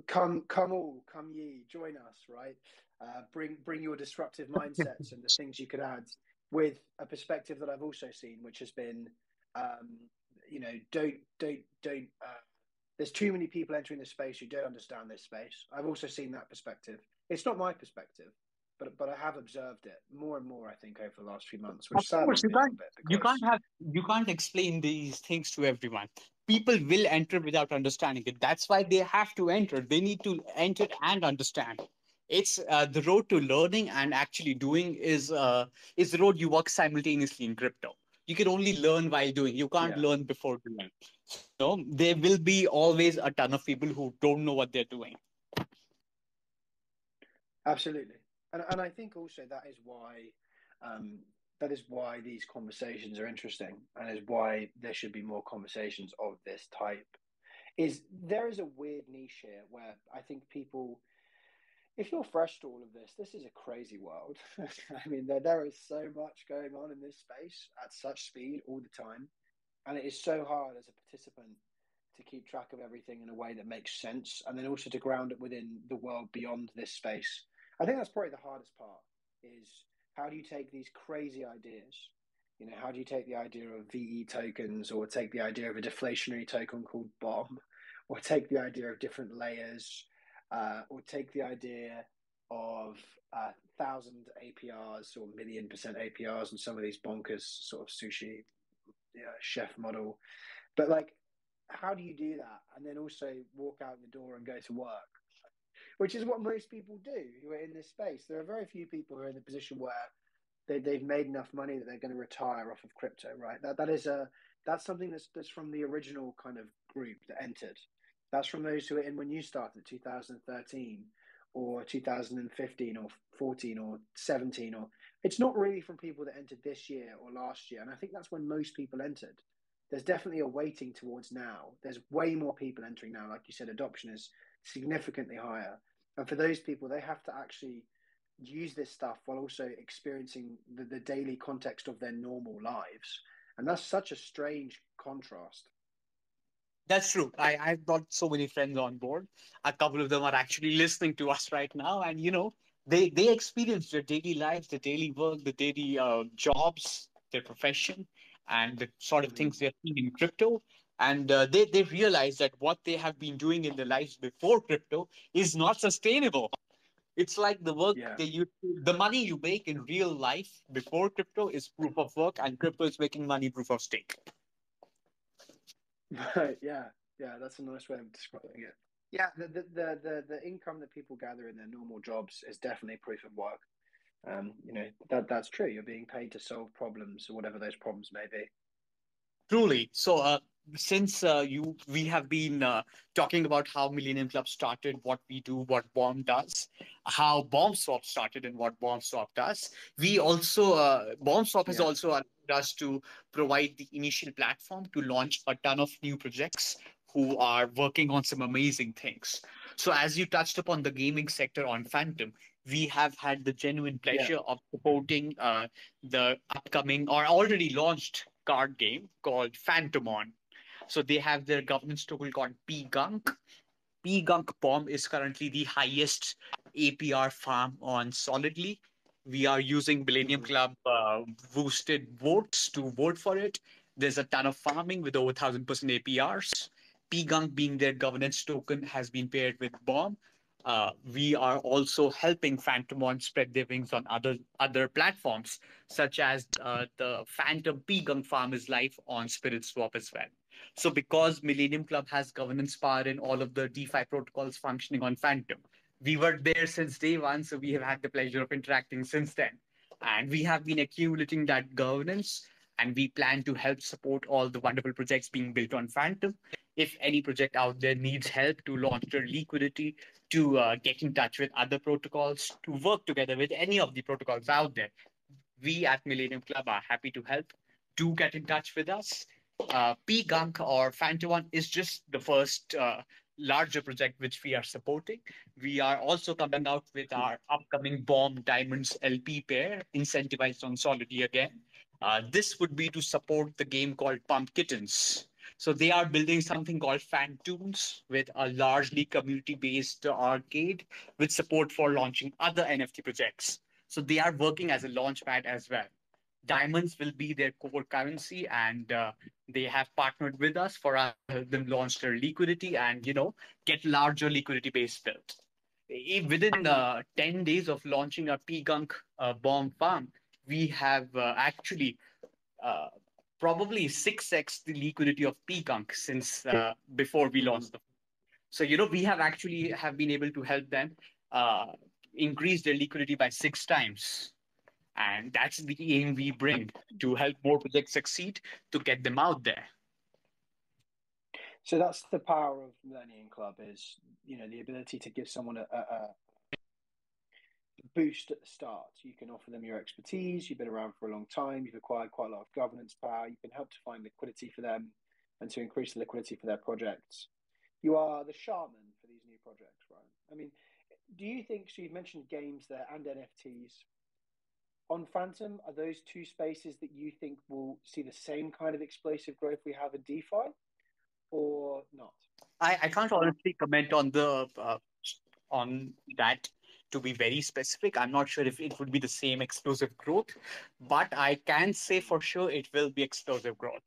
come all, come ye, join us, right? Bring your disruptive mindsets and the things you could add with a perspective that I've also seen, which has been, don't. There's too many people entering this space who don't understand this space. I've also seen that perspective. It's not my perspective, but I have observed it more and more. I think over the last few months, Of which course, saddens me a little bit because you can't explain these things to everyone. People will enter without understanding it. That's why they have to enter. They need to enter and understand. It's the road to learning and actually doing is the road you walk simultaneously in crypto. You can only learn while doing. You can't yeah, learn before doing. So there will be always a ton of people who don't know what they're doing. absolutely. And I think also um, that is why these conversations are interesting, and is why there should be more conversations of this type. Is there is a weird niche here where I think people, if you're fresh to all of this is a crazy world. I mean, there is so much going on in this space at such speed all the time. And it is so hard as a participant to keep track of everything in a way that makes sense. And then also to ground it within the world beyond this space. I think that's probably the hardest part is how do you take these crazy ideas? You know, how do you take the idea of VE tokens, or take the idea of a deflationary token called BOMB, or take the idea of different layers, or take the idea of 1,000 APRs or 1,000,000% APRs and some of these bonkers sort of sushi chef model. But like, how do you do that and then also walk out the door and go to work? Which is what most people do who are in this space. There are very few people who are in the position where they've made enough money that they're going to retire off of crypto, right? That's something that's from the original kind of group that entered. That's from those who were in when you started, 2013 or 2015 or 14 or 17, or it's not really from people that entered this year or last year. And I think that's when most people entered. There's definitely a weighting towards now. There's way more people entering now. Like you said, adoption is significantly higher. And for those people, they have to actually use this stuff while also experiencing the daily context of their normal lives. And that's such a strange contrast. That's true. I've got so many friends on board. A couple of them are actually listening to us right now, and they experience their daily lives, the daily work, the daily jobs, their profession, and the sort of things they're seeing in crypto. And they realize that what they have been doing in their lives before crypto is not sustainable. It's like Yeah. the money you make in real life before crypto is proof of work, and crypto is making money proof of stake. Right. Yeah. Yeah. That's a nice way of describing it. Yeah. The income that people gather in their normal jobs is definitely proof of work. That's true. You're being paid to solve problems, or whatever those problems may be. Truly. So, since we have been talking about how Millennium Club started, what we do, what Bomb does, how Bomb Swap started, and what Bomb Swap does, we also Bomb Swap has Yeah. also allowed us to provide the initial platform to launch a ton of new projects who are working on some amazing things. So, as you touched upon the gaming sector on Phantom, we have had the genuine Yeah. pleasure of supporting the upcoming or already launched card game called Fantomon. So they have their governance tool called pGunk. pGunk POM is currently the highest APR farm on Solidly. We are using Millennium Hmm. Club boosted votes to vote for it. There's a ton of farming with over 1,000% APRs. pGunk, being their governance token, has been paired with BOM. We are also helping Phantomon spread their wings on other platforms, such as the Phantom pGunk farm is live on Spirit Swap as well. So, because Millennium Club has governance power in all of the DeFi protocols functioning on Phantom, we were there since day one. So, we have had the pleasure of interacting since then. And we have been accumulating that governance, and we plan to help support all the wonderful projects being built on Phantom. If any project out there needs help to launch their liquidity, to get in touch with other protocols, to work together with any of the protocols out there, we at Millennium Club are happy to help. Do get in touch with us. pGunk or Fantom is just the first larger project which we are supporting. We are also coming out with our upcoming Bomb Diamonds LP pair, incentivized on Solidly again. This would be to support the game called Pump Kittens. So they are building something called Fantoons with a largely community-based arcade with support for launching other NFT projects. So they are working as a launchpad as well. Diamonds will be their core currency, and they have partnered with us for us to help them launch their liquidity and get larger liquidity base built. Within 10 days of launching our pGunk bomb farm, we have actually uh, probably 6x the liquidity of pGunk since before we Hmm. launched the. So we have actually have been able to help them uh, increase their liquidity by 6 times, and that's the aim we bring to help more projects succeed, to get them out there. So that's the power of Millennium Club, is the ability to give someone a boost at the start. You can offer them your expertise. You've been around for a long time. You've acquired quite a lot of governance power. You can help to find liquidity for them and to increase the liquidity for their projects. You are the shaman for these new projects, right? I mean, do you think, so you've mentioned games there and NFTs. On Phantom, are those two spaces that you think will see the same kind of explosive growth we have in DeFi, or not? I can't honestly comment on the on that to be very specific. I'm not sure if it would be the same explosive growth, but I can say for sure it will be explosive growth.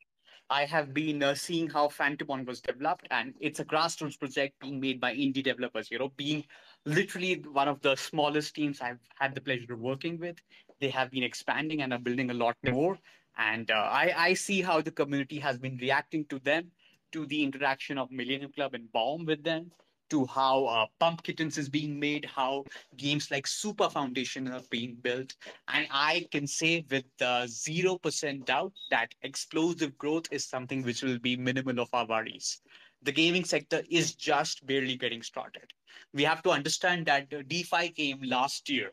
I have been seeing how Fantom was developed, and it's a grassroots project being made by indie developers. Being literally one of the smallest teams I've had the pleasure of working with. They have been expanding and are building a lot more. And I see how the community has been reacting to them, to the interaction of Millennium Club and BOMB with them, to how Pump Kittens is being made, how games like Super Foundation are being built. And I can say with 0% doubt that explosive growth is something which will be minimal of our worries. The gaming sector is just barely getting started. We have to understand that DeFi came last year.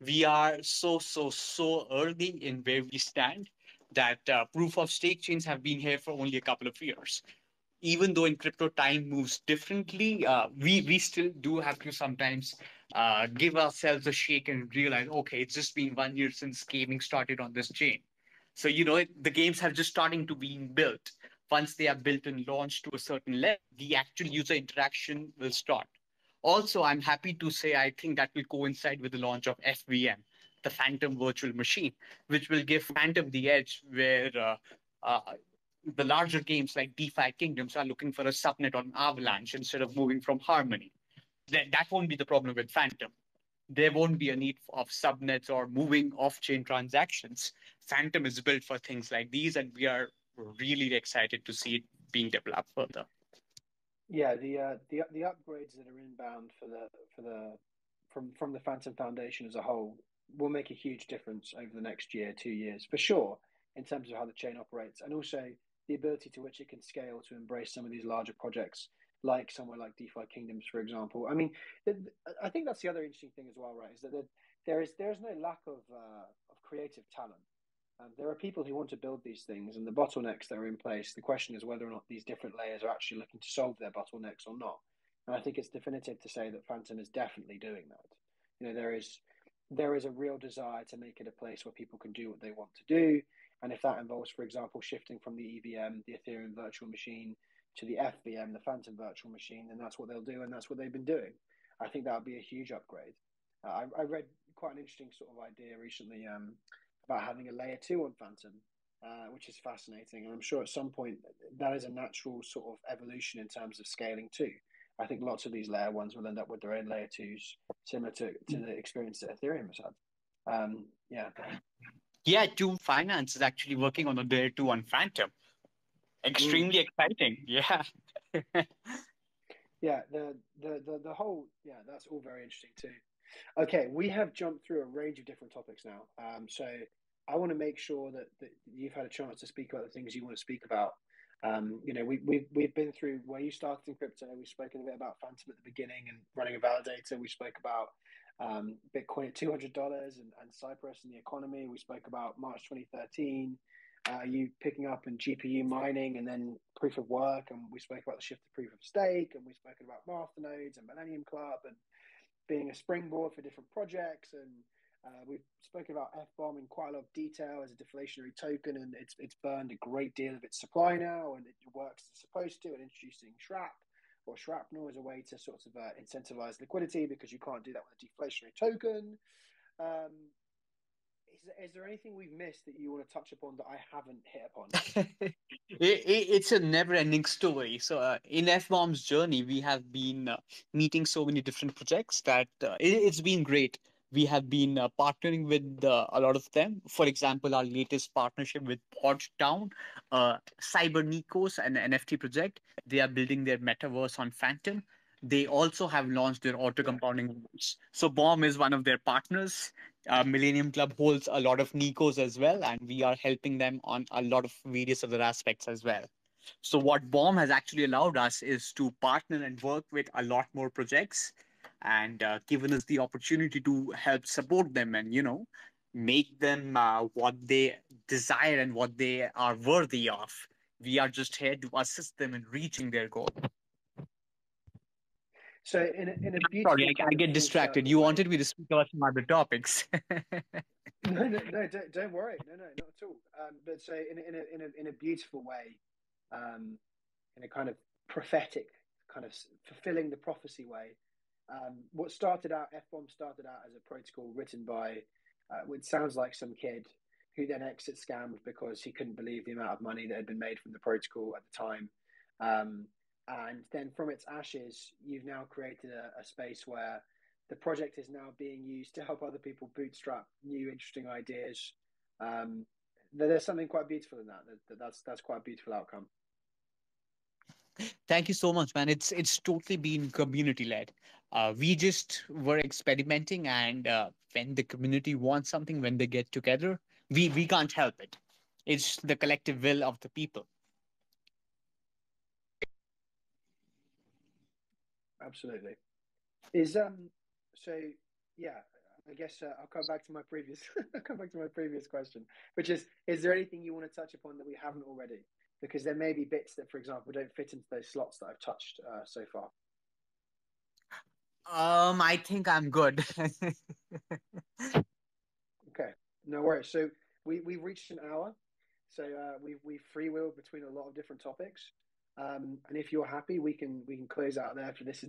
We are so early in where we stand that proof of stake chains have been here for only a couple of years. Even though in crypto time moves differently, we still do have to sometimes give ourselves a shake and realize, okay, it's just been 1 year since gaming started on this chain. So the games have just starting to being built. Once they are built and launched to a certain level, the actual user interaction will start. Also, I'm happy to say I think that will coincide with the launch of FVM, the Phantom Virtual Machine, which will give Phantom the edge where uh, the larger games like DeFi Kingdoms are looking for a subnet on Avalanche instead of moving from Harmony. That won't be the problem with Phantom. There won't be a need of subnets or moving off-chain transactions. Phantom is built for things like these, and we are really excited to see it being developed further. Yeah, the upgrades that are inbound from the Fantom Foundation as a whole will make a huge difference over the next year, 2 years, for sure, in terms of how the chain operates, and also the ability to which it can scale to embrace some of these larger projects, like somewhere like DeFi Kingdoms, for example. I mean, I think that's the other interesting thing as well, right? Is that there's no lack of creative talent. There are people who want to build these things, and the bottlenecks that are in place. The question is whether or not these different layers are actually looking to solve their bottlenecks or not. And I think it's definitive to say that Fantom is definitely doing that. There is a real desire to make it a place where people can do what they want to do. And if that involves, for example, shifting from the EVM, the Ethereum virtual machine, to the fBOMB, the Fantom virtual machine, then that's what they'll do, and that's what they've been doing. I think that would be a huge upgrade. I read quite an interesting sort of idea recently about having a layer two on Fantom, which is fascinating. And I'm sure at some point that is a natural sort of evolution in terms of scaling too. I think lots of these layer ones will end up with their own layer twos, similar to the experience that Ethereum has had. Yeah. Yeah, Doom Finance is actually working on a layer two on Phantom. Extremely exciting. Yeah. Yeah, the whole, yeah, that's all very interesting too. Okay, we have jumped through a range of different topics now. So I want to make sure that you've had a chance to speak about the things you want to speak about. We've been through where you started in crypto. We've spoken a bit about Fantom at the beginning and running a validator. We spoke about Bitcoin at $200 and Cyprus and the economy. We spoke about March 2013. You picking up and GPU mining and then proof of work, and we spoke about the shift to proof of stake, and we've spoken about masternodes and Millennium Club and being a springboard for different projects, and we've spoken about fBOMB in quite a lot of detail as a deflationary token, and it's burned a great deal of its supply now, and it works as it's supposed to, and introducing SHRAP or shrapnel as a way to sort of incentivize liquidity, because you can't do that with a deflationary token. Is there anything we've missed that you want to touch upon that I haven't hit upon? It's a never-ending story. So in fBOMB's journey, we have been meeting so many different projects that it's been great. We have been partnering with a lot of them. For example, our latest partnership with Podtown, Cyber Nikos, an NFT project. They are building their metaverse on Fantom. They also have launched their auto compounding vaults. So BOMB is one of their partners. Millennium Club holds a lot of Nikos as well, and we are helping them on a lot of various other aspects as well. So what BOMB has actually allowed us is to partner and work with a lot more projects, and given us the opportunity to help support them and make them what they desire and what they are worthy of. We are just here to assist them in reaching their goal. So in a Sorry, beautiful I kind of get full distracted. circle You way. wanted me to speak about some other topics. No, don't worry. No, not at all. But so in a beautiful way, in a kind of prophetic, kind of fulfilling the prophecy way. What started out, fBOMB started out as a protocol written by, which sounds like some kid who then exit scammed because he couldn't believe the amount of money that had been made from the protocol at the time. And then from its ashes, you've now created a space where the project is now being used to help other people bootstrap new interesting ideas. There's something quite beautiful in that. That's quite a beautiful outcome. Thank you so much, man. It's totally been community led. We just were experimenting, and when the community wants something, when they get together, we can't help it. It's the collective will of the people. Absolutely. Is so yeah. I guess I'll come back to my previous I'll come back to my previous question, which is there anything you want to touch upon that we haven't already? Because there may be bits that, for example, don't fit into those slots that I've touched so far. I think I'm good. Okay, no worries. So we've reached an hour, so we've freewheeled between a lot of different topics. And if you're happy, we can close out there for this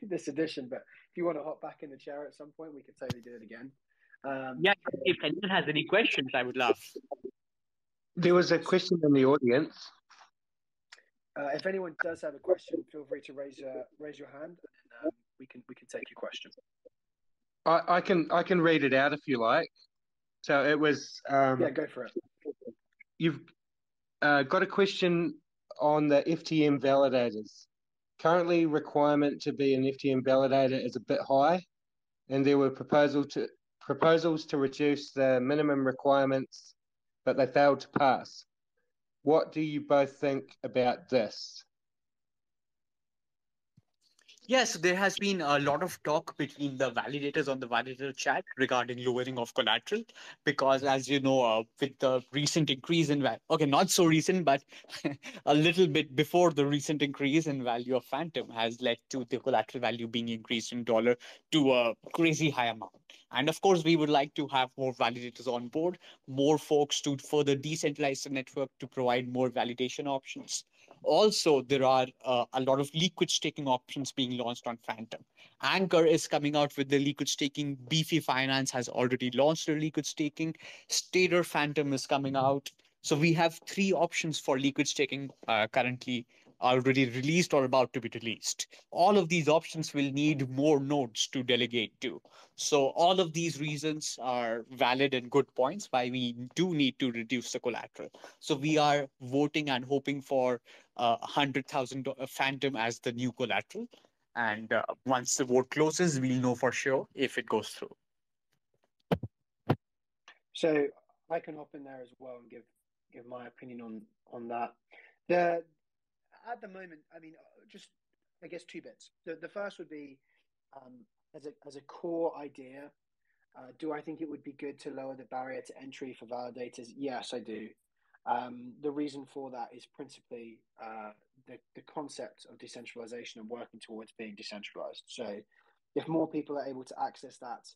this edition. But if you want to hop back in the chair at some point, we could totally do it again. Yeah, if anyone has any questions, I would love. There was a question in the audience. If anyone does have a question, feel free to raise your hand, and we can take your question. I can read it out if you like. So it was. Yeah, go for it. You've got a question on the FTM validators. Currently, requirement to be an FTM validator is a bit high, and there were proposals to reduce the minimum requirements, but they failed to pass. What do you both think about this? Yes, there has been a lot of talk between the validators on the validator chat regarding lowering of collateral, because as you know, with the recent increase in value, okay, not so recent, but a little bit before the recent increase in value of Fantom has led to the collateral value being increased in dollar to a crazy high amount. And of course, we would like to have more validators on board, more folks to further decentralize the network to provide more validation options. Also, there are a lot of liquid staking options being launched on Fantom. Anchor is coming out with the liquid staking. Beefy Finance has already launched their liquid staking. Stater Fantom is coming out. So we have three options for liquid staking currently already released or about to be released. All of these options will need more nodes to delegate to. So all of these reasons are valid and good points why we do need to reduce the collateral. So we are voting and hoping for 100,000 Fantom as the new collateral. And once the vote closes, we'll know for sure if it goes through. So I can hop in there as well and give my opinion on that. At the moment, I mean, just I guess two bits. The first would be as a core idea. Do I think it would be good to lower the barrier to entry for validators? Yes, I do. The reason for that is principally the concept of decentralization and working towards being decentralized. So if more people are able to access that,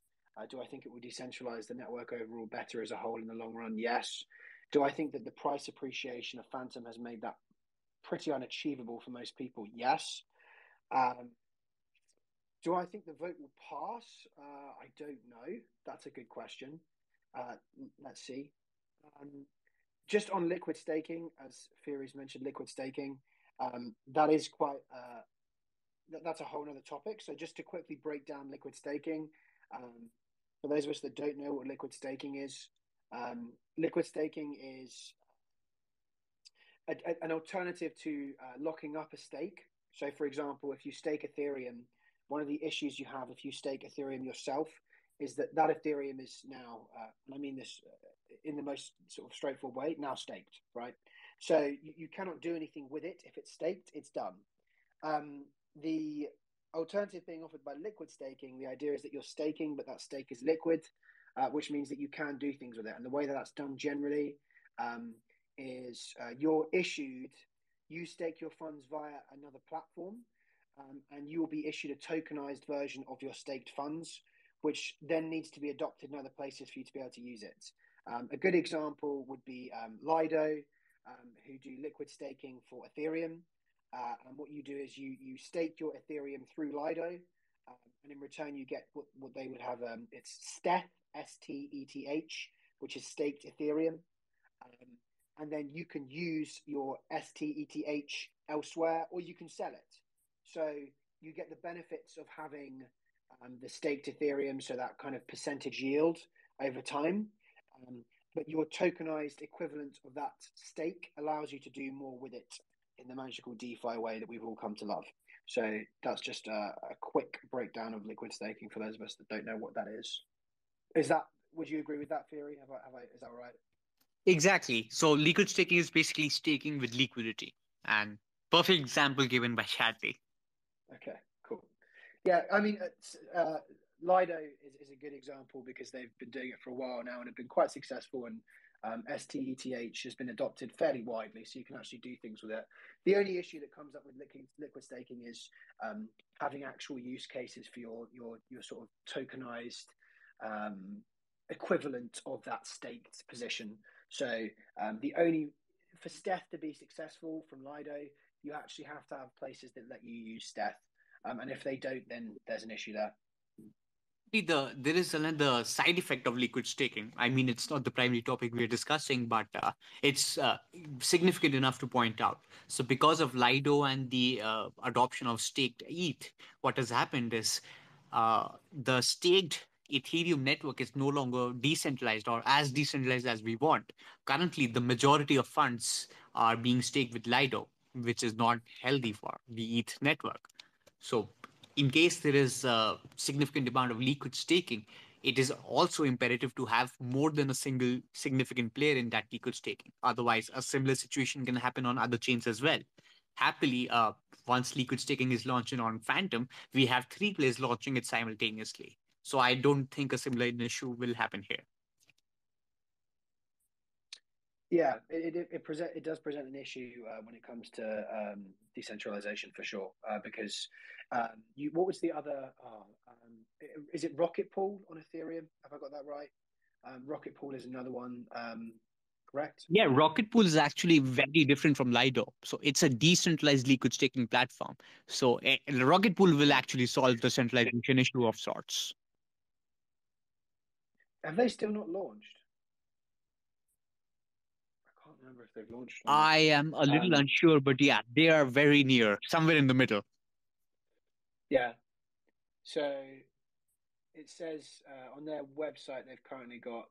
do I think it will decentralize the network overall better as a whole in the long run? Yes. Do I think that the price appreciation of Fantom has made that pretty unachievable for most people? Yes. Do I think the vote will pass? I don't know. That's a good question. Let's see. Just on liquid staking, as Fiery's mentioned, liquid staking, that is quite, that's a whole other topic. So just to quickly break down liquid staking, for those of us that don't know what liquid staking is an alternative to locking up a stake. So for example, if you stake Ethereum, one of the issues you have if you stake Ethereum yourself is that Ethereum is now, and I mean this in the most sort of straightforward way, now staked, right? So you cannot do anything with it. If it's staked, it's done. The alternative being offered by liquid staking, the idea is that you're staking, but that stake is liquid, which means that you can do things with it. And the way that that's done generally is you stake your funds via another platform, and you will be issued a tokenized version of your staked funds, which then needs to be adopted in other places for you to be able to use it. A good example would be Lido, who do liquid staking for Ethereum. And what you do is you stake your Ethereum through Lido, and in return you get what they would have. It's Steth, STETH, which is staked Ethereum, and then you can use your STETH elsewhere, or you can sell it. So you get the benefits of having the staked Ethereum, so that kind of percentage yield over time. But your tokenized equivalent of that stake allows you to do more with it in the magical DeFi way that we've all come to love. So that's just a quick breakdown of liquid staking for those of us that don't know what that is. Would you agree with that theory? Is that all right? Exactly. So liquid staking is basically staking with liquidity, and perfect example given by Chadly. Okay, cool. Yeah, I mean, Lido is a good example because they've been doing it for a while now and have been quite successful, and STETH has been adopted fairly widely, so you can actually do things with it. The only issue that comes up with liquid staking is having actual use cases for your sort of tokenized equivalent of that staked position. So for Steth to be successful from Lido, you actually have to have places that let you use Steth. And if they don't, then there's an issue there. There is another side effect of liquid staking. I mean, it's not the primary topic we're discussing, but it's significant enough to point out. So because of Lido and the adoption of staked ETH, what has happened is the staked Ethereum network is no longer decentralized or as decentralized as we want. Currently, the majority of funds are being staked with Lido, which is not healthy for the ETH network. So in case there is a significant amount of liquid staking, it is also imperative to have more than a single significant player in that liquid staking. Otherwise, a similar situation can happen on other chains as well. Happily, once liquid staking is launching on Fantom, we have 3 players launching it simultaneously. So I don't think a similar issue will happen here. Yeah, it does present an issue when it comes to decentralization for sure. Because what was the other? Is it Rocket Pool on Ethereum? Have I got that right? Rocket Pool is another one. Correct? Yeah, Rocket Pool is actually very different from Lido. So it's a decentralized liquid staking platform. So Rocket Pool will actually solve the centralization issue of sorts. Have they still not launched? I can't remember if they've launched. I am a little unsure, but yeah, they are very near, somewhere in the middle. Yeah. So it says on their website they've currently got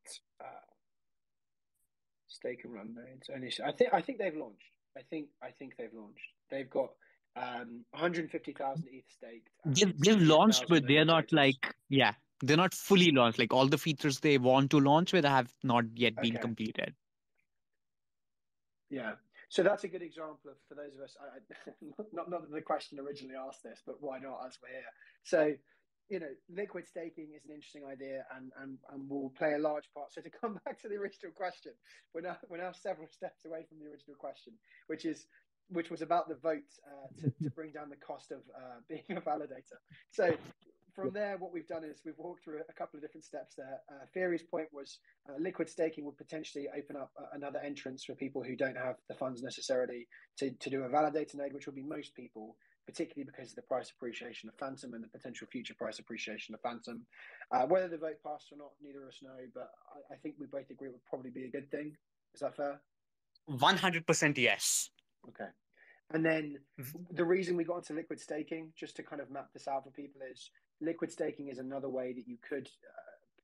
stake and run nodes. I think they've launched. I think they've launched. They've got 150,000 ETH staked. They've launched, but they're not tokens. they're not fully launched. Like all the features they want to launch with have not yet been completed. Yeah. So that's a good example of, for those of us, not that the question originally asked this, but why not as we're here? So, liquid staking is an interesting idea and will play a large part. So to come back to the original question, we're now several steps away from the original question, which was about the vote to bring down the cost of being a validator. So from there, what we've done is we've walked through a couple of different steps there. Theory's point was liquid staking would potentially open up another entrance for people who don't have the funds necessarily to do a validator node, which will be most people, particularly because of the price appreciation of Fantom and the potential future price appreciation of Fantom. Whether the vote passed or not, neither of us know, but I think we both agree it would probably be a good thing. Is that fair? 100% yes. Okay. And then the reason we got into liquid staking, just to kind of map this out for people, is liquid staking is another way that you could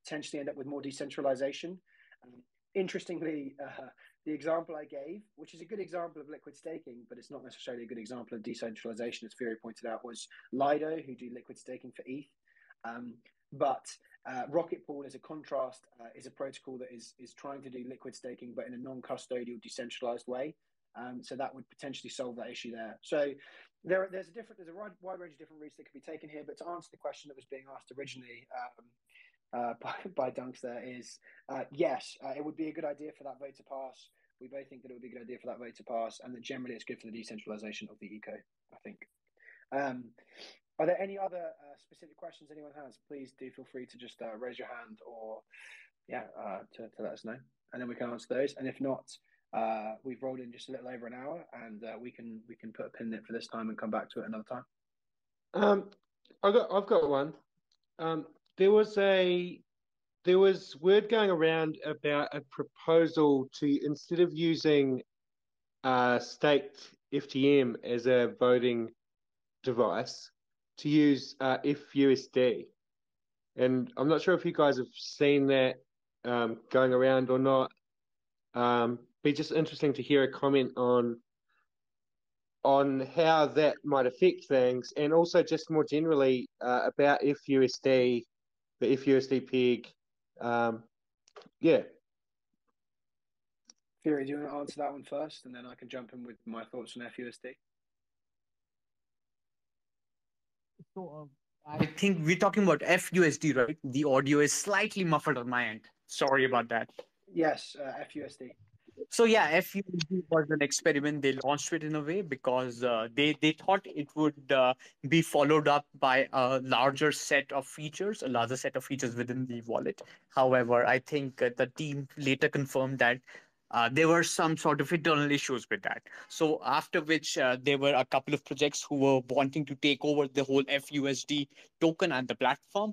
potentially end up with more decentralization. Interestingly, the example I gave, which is a good example of liquid staking, but it's not necessarily a good example of decentralization, as Fury pointed out, was Lido, who do liquid staking for ETH. But Rocket Pool, as a contrast, is a protocol that is trying to do liquid staking, but in a non-custodial, decentralized way. So that would potentially solve that issue there. So there's a wide range of different routes that could be taken here. But to answer the question that was being asked originally by Dunks, there is yes, it would be a good idea for that vote to pass. We both think that it would be a good idea for that vote to pass, and that generally it's good for the decentralization of the eco, I think. Are there any other specific questions anyone has? Please do feel free to just raise your hand or to let us know, and then we can answer those. And if not, we've rolled in just a little over an hour, and we can put a pin in it for this time and come back to it another time. I've got one. There was word going around about a proposal to, instead of using staked FTM as a voting device, to use fUSD. And I'm not sure if you guys have seen that going around or not. Be just interesting to hear a comment on how that might affect things, and also just more generally about fUSD, the fUSD peg. Yeah. Fury, do you want to answer that one first, and then I can jump in with my thoughts on fUSD? So I think we're talking about fUSD, right? The audio is slightly muffled on my end. Sorry about that. Yes, fUSD. So yeah, fUSD was an experiment. They launched it in a way because they thought it would be followed up by a larger set of features, a larger set of features within the wallet. However, I think the team later confirmed that there were some sort of internal issues with that. So after which there were a couple of projects who were wanting to take over the whole fUSD token and the platform.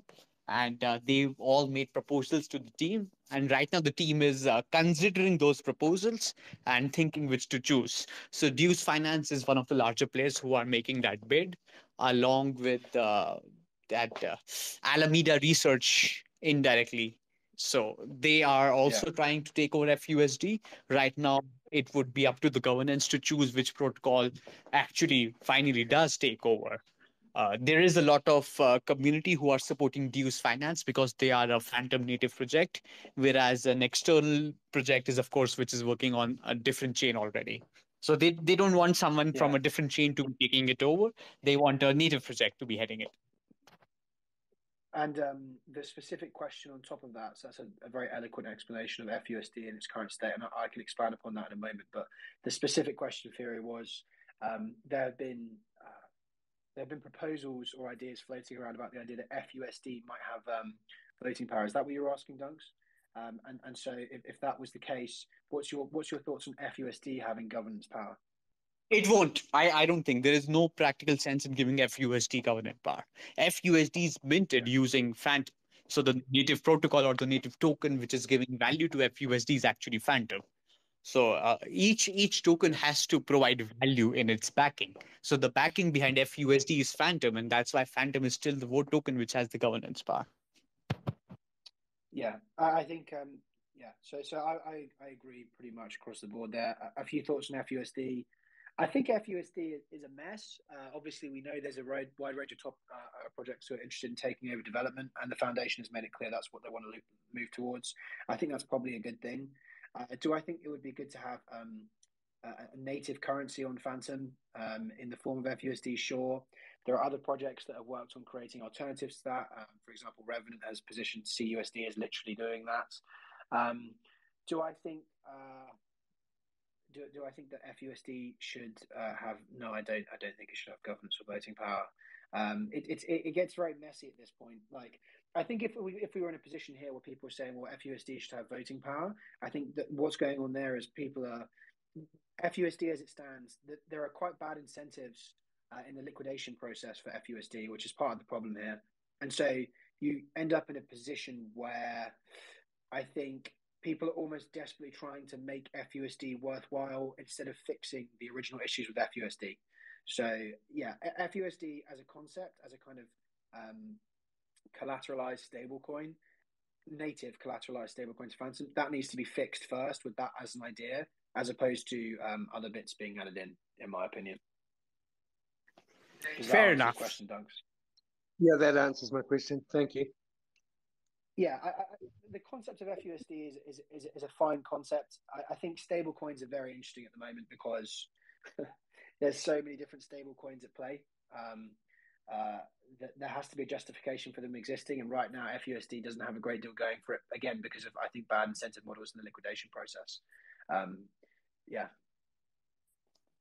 And they've all made proposals to the team. And right now the team is considering those proposals and thinking which to choose. So Deuce Finance is one of the larger players who are making that bid, along with that Alameda Research indirectly. So they are also trying to take over fUSD. Right now, it would be up to the governance to choose which protocol actually finally does take over. There is a lot of community who are supporting Deuce Finance because they are a Fantom native project, whereas an external project is, of course, which is working on a different chain already. So they don't want someone from a different chain to be taking it over. They want a native project to be heading it. And the specific question on top of that, so that's a very eloquent explanation of fUSD in its current state, and I can expand upon that in a moment. But the specific question, Fury, was there have been proposals or ideas floating around about the idea that fUSD might have voting power. Is that what you were asking, Dunks? And so if that was the case, what's your thoughts on fUSD having governance power? It won't. I don't think there is no practical sense in giving fUSD governance power. fUSD is minted using Fantom. So the native protocol or the native token which is giving value to fUSD is actually Fantom. So each token has to provide value in its backing. So the backing behind fUSD is Fantom, and that's why Fantom is still the vote token which has the governance power. Yeah, I think So I agree pretty much across the board there. A few thoughts on fUSD. I think fUSD is a mess. Obviously, we know there's a wide range of top projects who are interested in taking over development, and the foundation has made it clear that's what they want to move towards. I think that's probably a good thing. Do I think it would be good to have a native currency on Fantom in the form of fUSD? Sure. There are other projects that have worked on creating alternatives to that. For example, Revenant has positioned CUSD as literally doing that. Do I think do I think that fUSD should have? No, I don't. I don't think it should have governance or voting power. It gets very messy at this point. Like, I think if we were in a position here where people are saying, well, fUSD should have voting power, I think that what's going on there is people are fUSD as it stands. There are quite bad incentives in the liquidation process for fUSD, which is part of the problem here. And so you end up in a position where I think people are almost desperately trying to make fUSD worthwhile instead of fixing the original issues with fUSD. So yeah, fUSD as a concept, as a kind of collateralized stablecoin, native collateralized stablecoin to Fantom, that needs to be fixed first with that as an idea, as opposed to other bits being added in my opinion. Fair enough. Question, Dunks. Yeah, that answers my question. Thank you. Yeah, the concept of fUSD is a fine concept. I think stable coins are very interesting at the moment because there's so many different stable coins at play. That there has to be a justification for them existing, and right now fUSD doesn't have a great deal going for it, again because of, I think, bad incentive models in the liquidation process.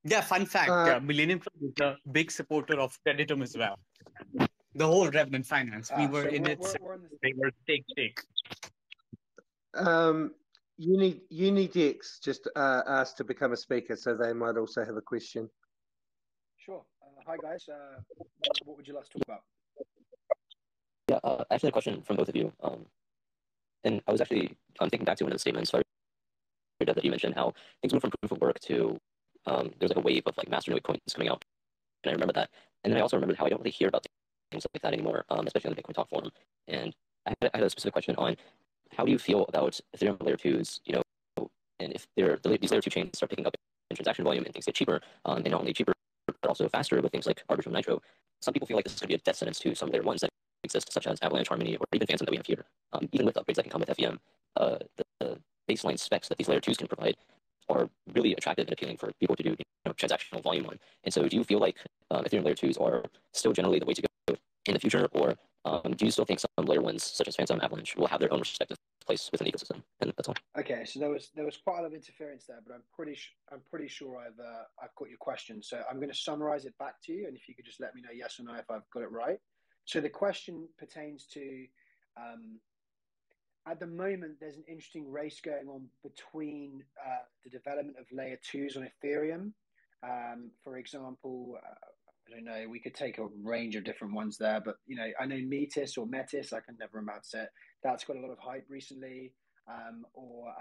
Yeah, fun fact, Millenium Club is a big supporter of Creditum as well. The whole Revenant Finance. We were in it. They were stake. Unidex just asked to become a speaker, so they might also have a question. Sure. Hi guys. What would you like to talk about? Yeah, I actually had a question from both of you. And I was actually thinking back to one of the statements, sorry, that you mentioned how things moved from proof of work to there's like a wave of like master coins coming out. And I remember that. And then I also remembered how I don't really hear about things like that anymore, especially on the Bitcoin Talk forum. And I had a specific question on how do you feel about Ethereum layer twos, and if these layer two chains start picking up in transaction volume and things get cheaper, and not only cheaper, but also faster with things like Arbitrum Nitro, some people feel like this is going to be a death sentence to some layer ones that exist, such as Avalanche Harmony or even Fantom that we have here. Even with upgrades that can come with FEM, the baseline specs that these layer twos can provide are really attractive and appealing for people to do transactional volume on. And so do you feel like Ethereum layer twos are still generally the way to go in the future, or do you still think some layer ones, such as Fantom Avalanche, will have their own respective place within the ecosystem? And that's all. Okay, so there was quite a lot of interference there, but I'm pretty sure I've got your question. So I'm going to summarize it back to you, and if you could just let me know yes or no if I've got it right. So the question pertains to at the moment there's an interesting race going on between the development of layer twos on Ethereum. For example, I don't know, we could take a range of different ones there, but I know Metis or Metis, I can never remember how to say it. That's got a lot of hype recently. Or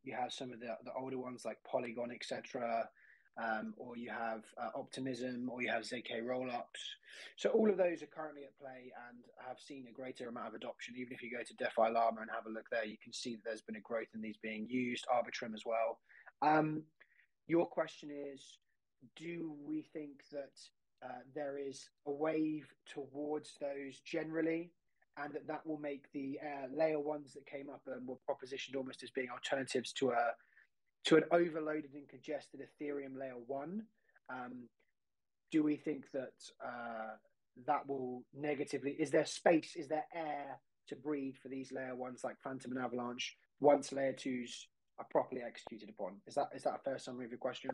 you have some of the older ones like Polygon, etc. Or you have Optimism, or you have ZK rollups. So all of those are currently at play and have seen a greater amount of adoption. Even if you go to DeFi Llama and have a look there, you can see that there's been a growth in these being used, Arbitrum as well. Your question is, do we think that there is a wave towards those generally, and that will make the layer ones that came up and were propositioned almost as being alternatives to an overloaded and congested Ethereum layer one? Do we think that that will negatively? Is there space? Is there air to breathe for these layer ones like Fantom and Avalanche once layer twos are properly executed upon? Is that a fair summary of your question?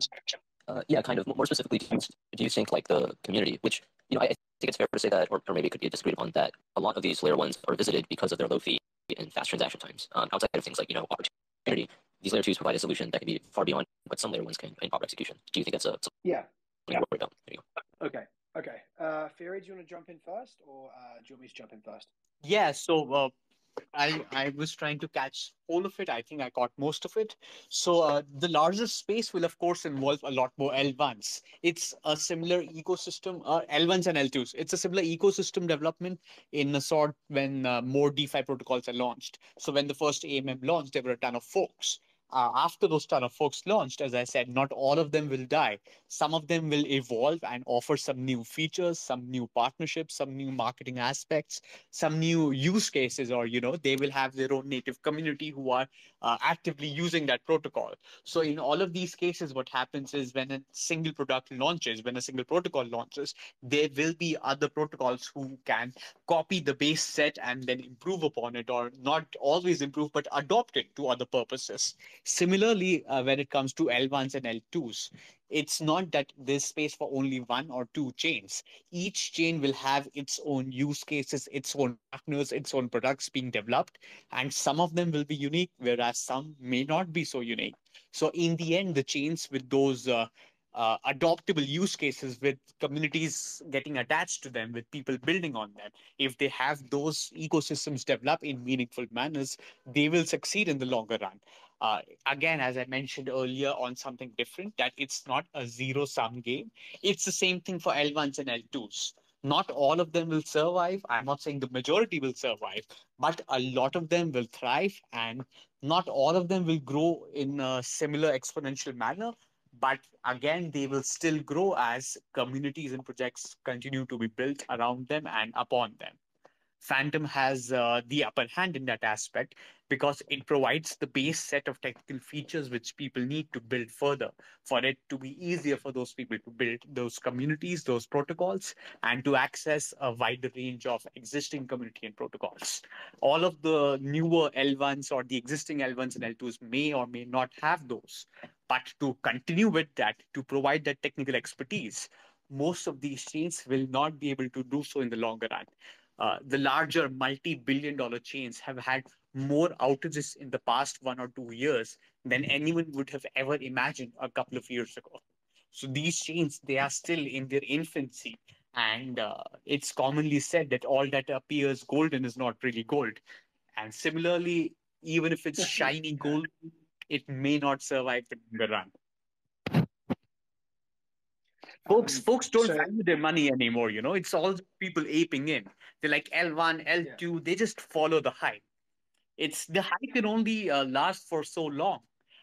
Yeah, kind of. More specifically, do you think like the community, which I think it's fair to say that, or maybe it could be disagreed upon, that a lot of these layer ones are visited because of their low fee and fast transaction times. Outside of things like opportunity, these layer twos provide a solution that can be far beyond what some layer ones can in proper execution. Do you think that's something yeah? To worry about? There you go. Okay. Fury, do you want to jump in first, or do you want me to jump in first? Yeah, so I was trying to catch all of it. I think I caught most of it. So the larger space will of course involve a lot more L1s. It's a similar ecosystem, L1s and L2s. It's a similar ecosystem development in a sort when more DeFi protocols are launched. So when the first AMM launched, there were a ton of folks. After those ton of folks launched, as I said, not all of them will die. Some of them will evolve and offer some new features, some new partnerships, some new marketing aspects, some new use cases, or they will have their own native community who are actively using that protocol. So in all of these cases, what happens is when a single product launches, when a single protocol launches, there will be other protocols who can copy the base set and then improve upon it, or not always improve but adopt it to other purposes. Similarly, when it comes to L1s and L2s, it's not that there's space for only one or two chains. Each chain will have its own use cases, its own partners, its own products being developed, and some of them will be unique, whereas some may not be so unique. So in the end, the chains with those adoptable use cases, with communities getting attached to them, with people building on them, if they have those ecosystems develop in meaningful manners, they will succeed in the longer run. Again, as I mentioned earlier, on something different, that it's not a zero sum game. It's the same thing for L1s and L2s. Not all of them will survive. I'm not saying the majority will survive, but a lot of them will thrive, and not all of them will grow in a similar exponential manner. But again, they will still grow as communities and projects continue to be built around them and upon them. Fantom has the upper hand in that aspect because it provides the base set of technical features which people need to build further, for it to be easier for those people to build those communities, those protocols, and to access a wider range of existing community and protocols. All of the newer L1s or the existing L1s and L2s may or may not have those. But to continue with that, to provide that technical expertise, most of these chains will not be able to do so in the longer run. The larger multi-billion-dollar chains have had more outages in the past 1 or 2 years than anyone would have ever imagined a couple of years ago. So these chains, they are still in their infancy. And it's commonly said that all that appears golden is not really gold. And similarly, even if it's shiny gold, it may not survive the longer run. Folks don't value their money anymore. It's all people aping in. They're like L1, L2. They just follow the hype. The hype can only last for so long.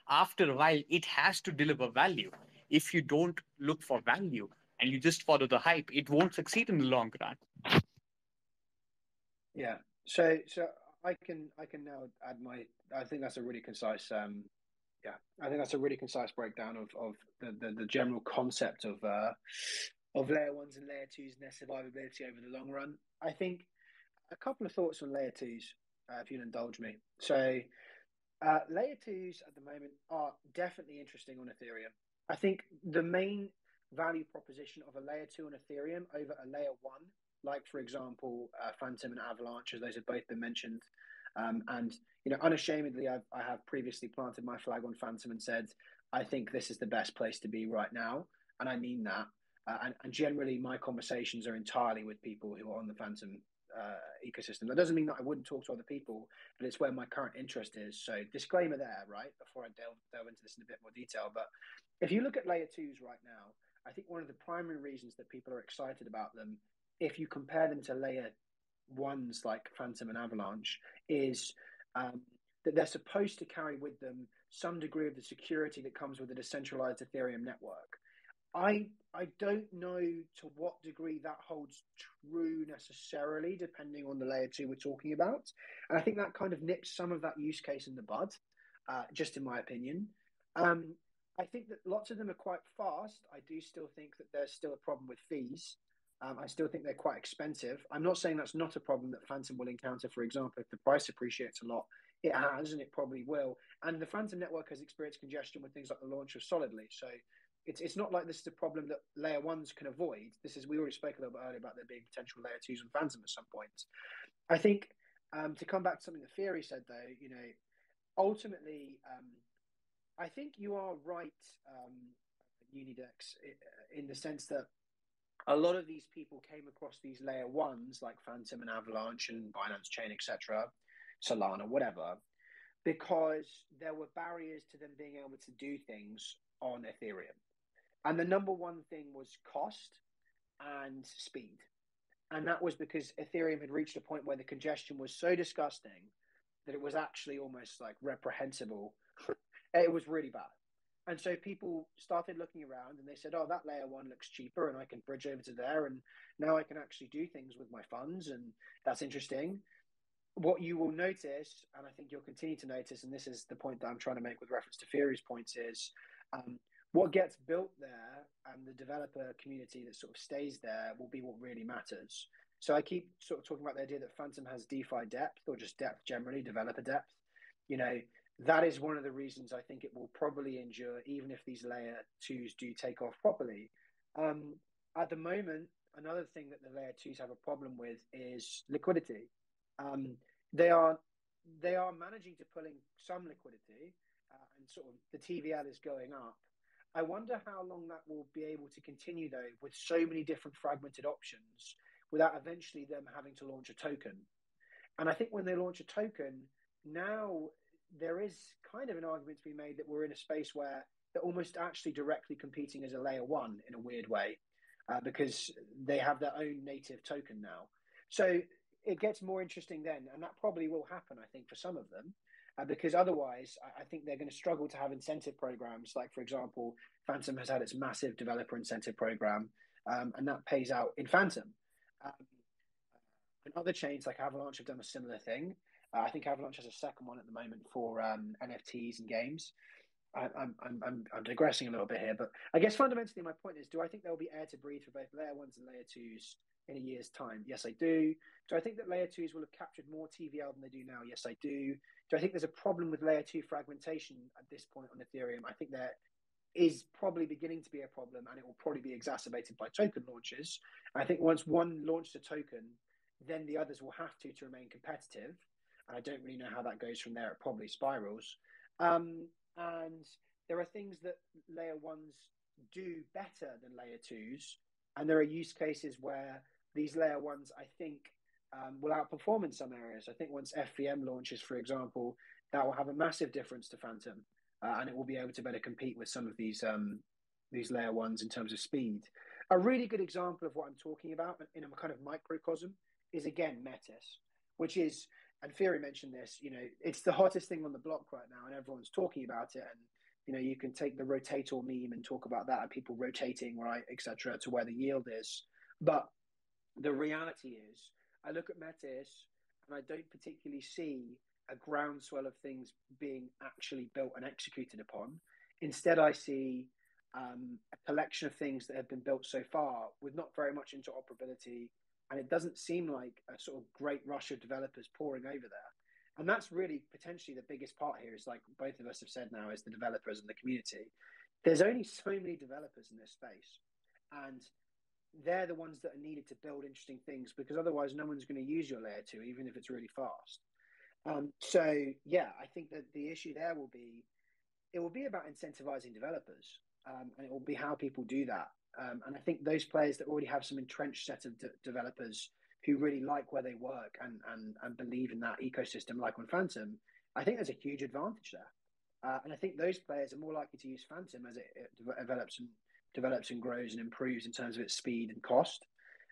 After a while, it has to deliver value. If you don't look for value and you just follow the hype, it won't succeed in the long run. Yeah. So I can now add my. I think that's a really concise. I think that's a really concise breakdown of the general concept of layer ones and layer twos and their survivability over the long run. I think a couple of thoughts on layer twos, if you'll indulge me. So layer twos at the moment are definitely interesting on Ethereum. I think the main value proposition of a layer two on Ethereum over a layer one, like for example, Fantom and Avalanche, as those have both been mentioned. And unashamedly, I have previously planted my flag on Fantom and said, I think this is the best place to be right now, and I mean that. And generally, my conversations are entirely with people who are on the Fantom ecosystem. That doesn't mean that I wouldn't talk to other people, but it's where my current interest is. So disclaimer there, right? Before I delve into this in a bit more detail. But if you look at layer twos right now, I think one of the primary reasons that people are excited about them, if you compare them to layer ones like Fantom and Avalanche, is that they're supposed to carry with them some degree of the security that comes with a decentralized Ethereum network. I don't know to what degree that holds true necessarily, depending on the layer two we're talking about. And I think that kind of nips some of that use case in the bud, just in my opinion. I think that lots of them are quite fast. I do still think that there's still a problem with fees. I still think they're quite expensive. I'm not saying that's not a problem that Fantom will encounter, for example, if the price appreciates a lot. It has, and it probably will. And the Fantom network has experienced congestion with things like the launch of Solidly. So it's not like this is a problem that layer ones can avoid. We already spoke a little bit earlier about there being potential layer twos on Fantom at some point. I think to come back to something that Fieri said, though, ultimately, I think you are right, Unidex, in the sense that a lot of these people came across these layer ones like Fantom and Avalanche and Binance Chain, etc., Solana, whatever, because there were barriers to them being able to do things on Ethereum. And the number one thing was cost and speed. And that was because Ethereum had reached a point where the congestion was so disgusting that it was actually almost like reprehensible. It was really bad. And so people started looking around and they said, oh, that layer one looks cheaper and I can bridge over to there. And now I can actually do things with my funds. And that's interesting. What you will notice, and I think you'll continue to notice, and this is the point that I'm trying to make with reference to Fieri's points, is what gets built there and the developer community that sort of stays there will be what really matters. So I keep sort of talking about the idea that Fantom has DeFi depth, or just depth generally, developer depth. That is one of the reasons I think it will probably endure, even if these layer twos do take off properly. At the moment, another thing that the layer twos have a problem with is liquidity. They are managing to pull in some liquidity, and sort of the TVL is going up. I wonder how long that will be able to continue, though, with so many different fragmented options, without eventually them having to launch a token. And I think when they launch a token, now there is kind of an argument to be made that we're in a space where they're almost actually directly competing as a layer one in a weird way, because they have their own native token now. So it gets more interesting then, and that probably will happen, I think, for some of them. Because otherwise, I think they're going to struggle to have incentive programs. Like, for example, Fantom has had its massive developer incentive program, and that pays out in Fantom. And other chains like Avalanche have done a similar thing. I think Avalanche has a second one at the moment for NFTs and games. I'm digressing a little bit here, but I guess fundamentally my point is, do I think there will be air to breathe for both layer ones and layer twos in a year's time? Yes, I do. Do I think that layer twos will have captured more TVL than they do now? Yes, I do. Do I think there's a problem with layer two fragmentation at this point on Ethereum? I think there is probably beginning to be a problem, and it will probably be exacerbated by token launches. I think once one launches a token, then the others will have to remain competitive. And I don't really know how that goes from there. It probably spirals. And there are things that layer ones do better than layer twos, And there are use cases where these layer ones, I think, will outperform in some areas. I think once FVM launches, for example, that will have a massive difference to Fantom, and it will be able to better compete with some of these layer ones in terms of speed. A really good example of what I'm talking about in a kind of microcosm is, again, Metis, which is, and Fury mentioned this, you know, it's the hottest thing on the block right now, and everyone's talking about it. And, you know, you can take the rotator meme and talk about that and people rotating, right, etc., to where the yield is. But the reality is, I look at Metis and I don't particularly see a groundswell of things being actually built and executed upon. Instead, I see a collection of things that have been built so far with not very much interoperability, and it doesn't seem like a sort of great rush of developers pouring over there. And that's really potentially the biggest part here, is like both of us have said now, is the developers and the community. There's only so many developers in this space, and they're the ones that are needed to build interesting things, because otherwise no one's going to use your layer 2, even if it's really fast. So yeah, I think that the issue there will be, it will be about incentivizing developers, and it will be how people do that. And I think those players that already have some entrenched set of developers who really like where they work and believe in that ecosystem, like on Fantom, I think there's a huge advantage there. And I think those players are more likely to use Fantom as it develops and grows and improves in terms of its speed and cost,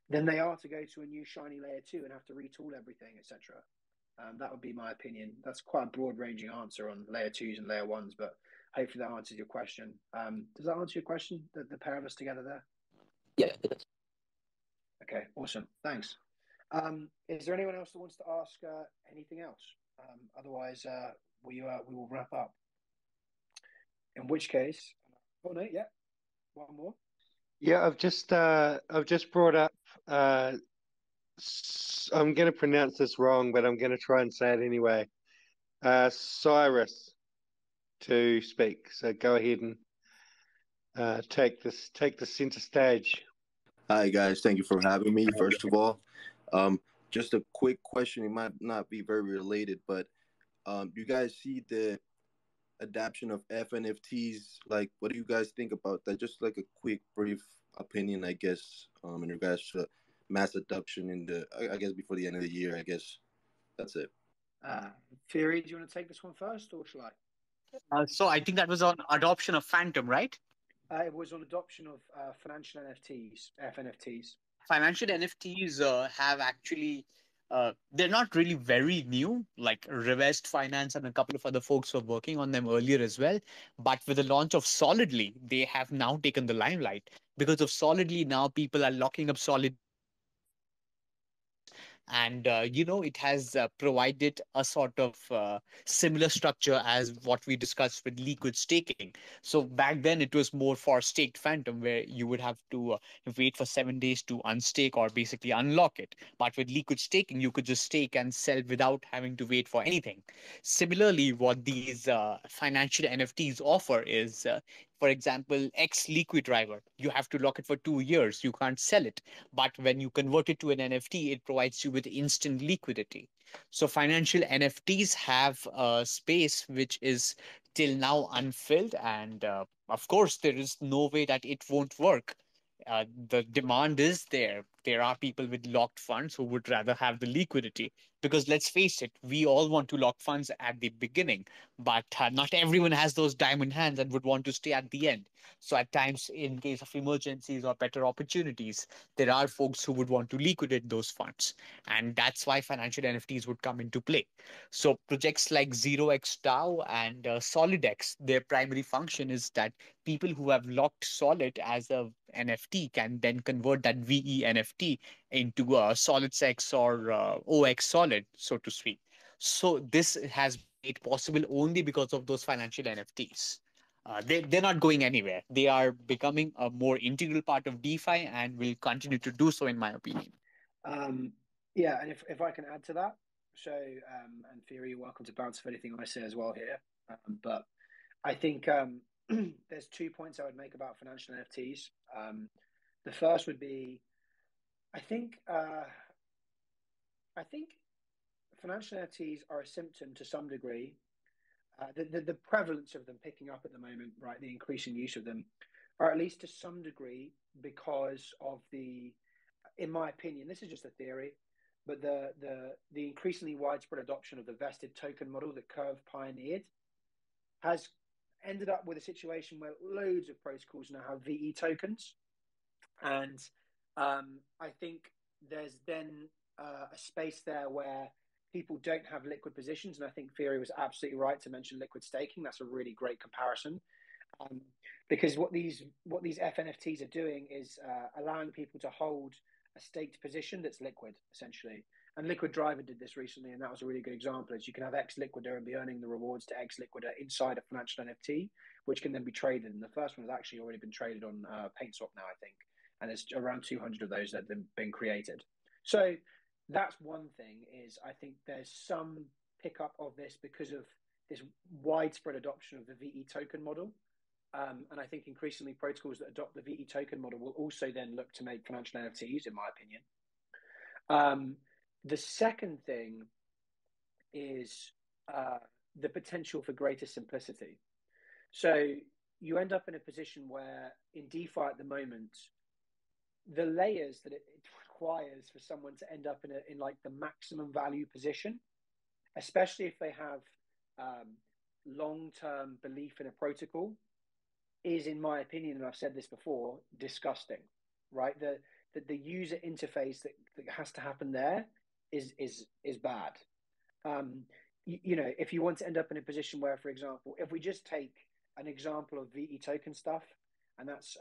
than they are to go to a new shiny layer 2 and have to retool everything, etc. That would be my opinion. That's quite a broad-ranging answer on layer 2s and layer 1s, but hopefully that answers your question. Does that answer your question, the pair of us together there? Yeah, it does. Okay, awesome. Thanks. Is there anyone else that wants to ask anything else? Otherwise, we will wrap up. In which case, oh no, yeah, one more. Yeah, I've just brought up. I'm going to pronounce this wrong, but I'm going to try and say it anyway. Cyrus to speak. So go ahead and take the center stage. Hi guys, thank you for having me. First of all, just a quick question. It might not be very related, but do you guys see the adoption of FNFTs? Like, what do you guys think about that? Just like a quick, brief opinion, I guess, in regards to mass adoption I guess before the end of the year. I guess that's it. Fury, do you want to take this one first, or shall I? So I think that was on adoption of Fantom, right? It was on adoption of financial NFTs, FNFTs. Financial NFTs have actually, they're not really very new. Like Revest Finance and a couple of other folks were working on them earlier as well. But with the launch of Solidly, they have now taken the limelight. Because of Solidly, now people are locking up Solid. And it has provided a sort of similar structure as what we discussed with liquid staking. So back then it was more for staked Fantom, where you would have to wait for 7 days to unstake or basically unlock it. But with liquid staking, you could just stake and sell without having to wait for anything. Similarly, what these financial NFTs offer is, for example, X liquid driver. You have to lock it for 2 years. You can't sell it. But when you convert it to an NFT, it provides you with instant liquidity. So financial NFTs have a space which is till now unfilled. And of course, there is no way that it won't work. The demand is there. There are people with locked funds who would rather have the liquidity, because let's face it, we all want to lock funds at the beginning, but not everyone has those diamond hands and would want to stay at the end. So at times, in case of emergencies or better opportunities, there are folks who would want to liquidate those funds. And that's why financial NFTs would come into play. So projects like 0xDAO and SolidX, their primary function is that people who have locked Solid as a NFT can then convert that VE NFT into a SolidX or OX Solid, so to speak. So this has made possible only because of those financial NFTs. They're not going anywhere. They are becoming a more integral part of DeFi and will continue to do so, in my opinion. Yeah, and if I can add to that, so, and Theory, you're welcome to bounce if anything I say as well here. But I think there's 2 points I would make about financial NFTs. The first would be, I think financial NFTs are a symptom to some degree. The prevalence of them picking up at the moment, right? The increasing use of them or at least to some degree, because of the, in my opinion, this is just a theory, but the increasingly widespread adoption of the vested token model that Curve pioneered has ended up with a situation where loads of protocols now have VE tokens. And I think there's then a space there where people don't have liquid positions. And I think Theory was absolutely right to mention liquid staking. That's a really great comparison. Because what these FNFTs are doing is allowing people to hold a staked position that's liquid, essentially. And Liquid Driver did this recently, and that was a really good example. Is you can have X Liquider and be earning the rewards to X Liquider inside a financial NFT, which can then be traded. And the first one has actually already been traded on PaintSwap now, I think. And there's around 200 of those that have been created. So that's one thing, is I think there's some pickup of this because of this widespread adoption of the VE token model. And I think increasingly protocols that adopt the VE token model will also then look to make financial NFTs, in my opinion. The second thing is the potential for greater simplicity. So you end up in a position where in DeFi at the moment, the layers that it requires for someone to end up in like the maximum value position, especially if they have long-term belief in a protocol, is, in my opinion, and I've said this before, disgusting, right? The user interface that has to happen there is bad. You know, if you want to end up in a position where, for example, if we just take an example of VE token stuff, and that's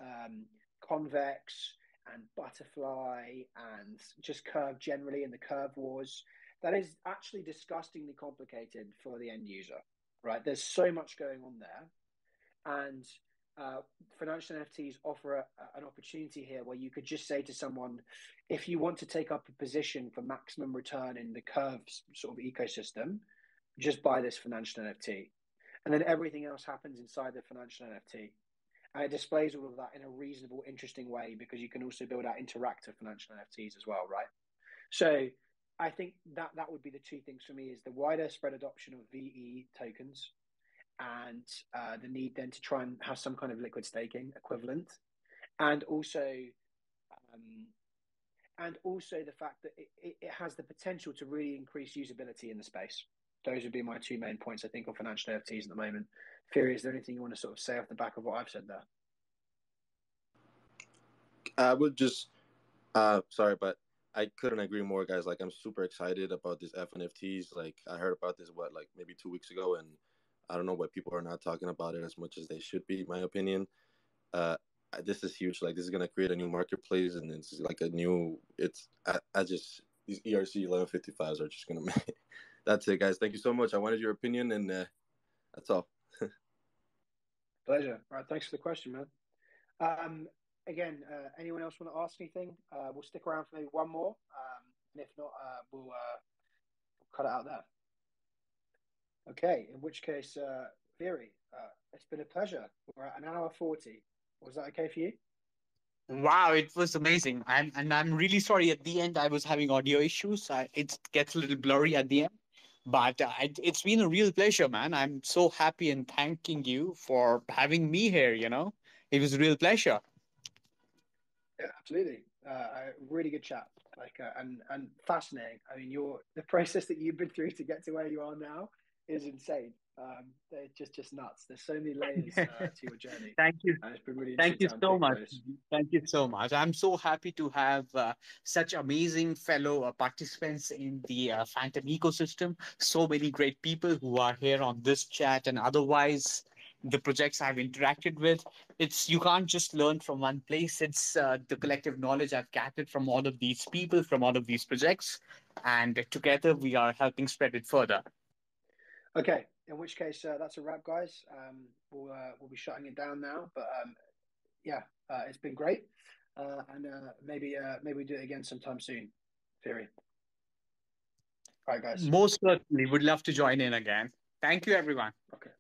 Convex and Butterfly and just Curve generally, and the Curve wars, that is actually disgustingly complicated for the end user, right? There's so much going on there. And financial NFTs offer an opportunity here where you could just say to someone, if you want to take up a position for maximum return in the Curves sort of ecosystem, just buy this financial NFT. And then everything else happens inside the financial NFT. And it displays all of that in a reasonable, interesting way, because you can also build out interactive financial NFTs as well, right? So I think that would be the two things for me, is the wider spread adoption of VE tokens, and the need then to try and have some kind of liquid staking equivalent, and also the fact that it has the potential to really increase usability in the space. Those would be my two main points, I think, on financial NFTs at the moment. Fury, is there anything you want to sort of say off the back of what I've said there? I would just, sorry, but I couldn't agree more, guys. Like, I'm super excited about these FNFTs. Like, I heard about this, like maybe 2 weeks ago, and I don't know why people are not talking about it as much as they should be, in my opinion. This is huge. Like, this is going to create a new marketplace, and it's like a new, these ERC 1155s are just going to make, that's it, guys. Thank you so much. I wanted your opinion, and that's all. Pleasure. All right. Thanks for the question, man. Again, anyone else want to ask anything? We'll stick around for maybe one more. And if not, we'll cut it out there. Okay, in which case, Theory, it's been a pleasure. We're at 1 hour 40. Was that okay for you? Wow, it was amazing. I'm really sorry at the end I was having audio issues. It gets a little blurry at the end, but it's been a real pleasure, man. I'm so happy and thanking you for having me here. You know, it was a real pleasure. Yeah, absolutely. A really good chat, like and fascinating. I mean, the process that you've been through to get to where you are now is insane. They're just nuts. There's so many layers to your journey. Thank you. It's been really Thank you so much. Those. Thank you so much. I'm so happy to have such amazing fellow participants in the Fantom ecosystem. So many great people who are here on this chat and otherwise the projects I've interacted with. You can't just learn from one place. It's the collective knowledge I've gathered from all of these people, from all of these projects. And together we are helping spread it further. Okay, in which case that's a wrap, guys. We'll be shutting it down now. But yeah, it's been great, and maybe we do it again sometime soon. Theory. All right, guys. Most certainly, would love to join in again. Thank you, everyone. Okay.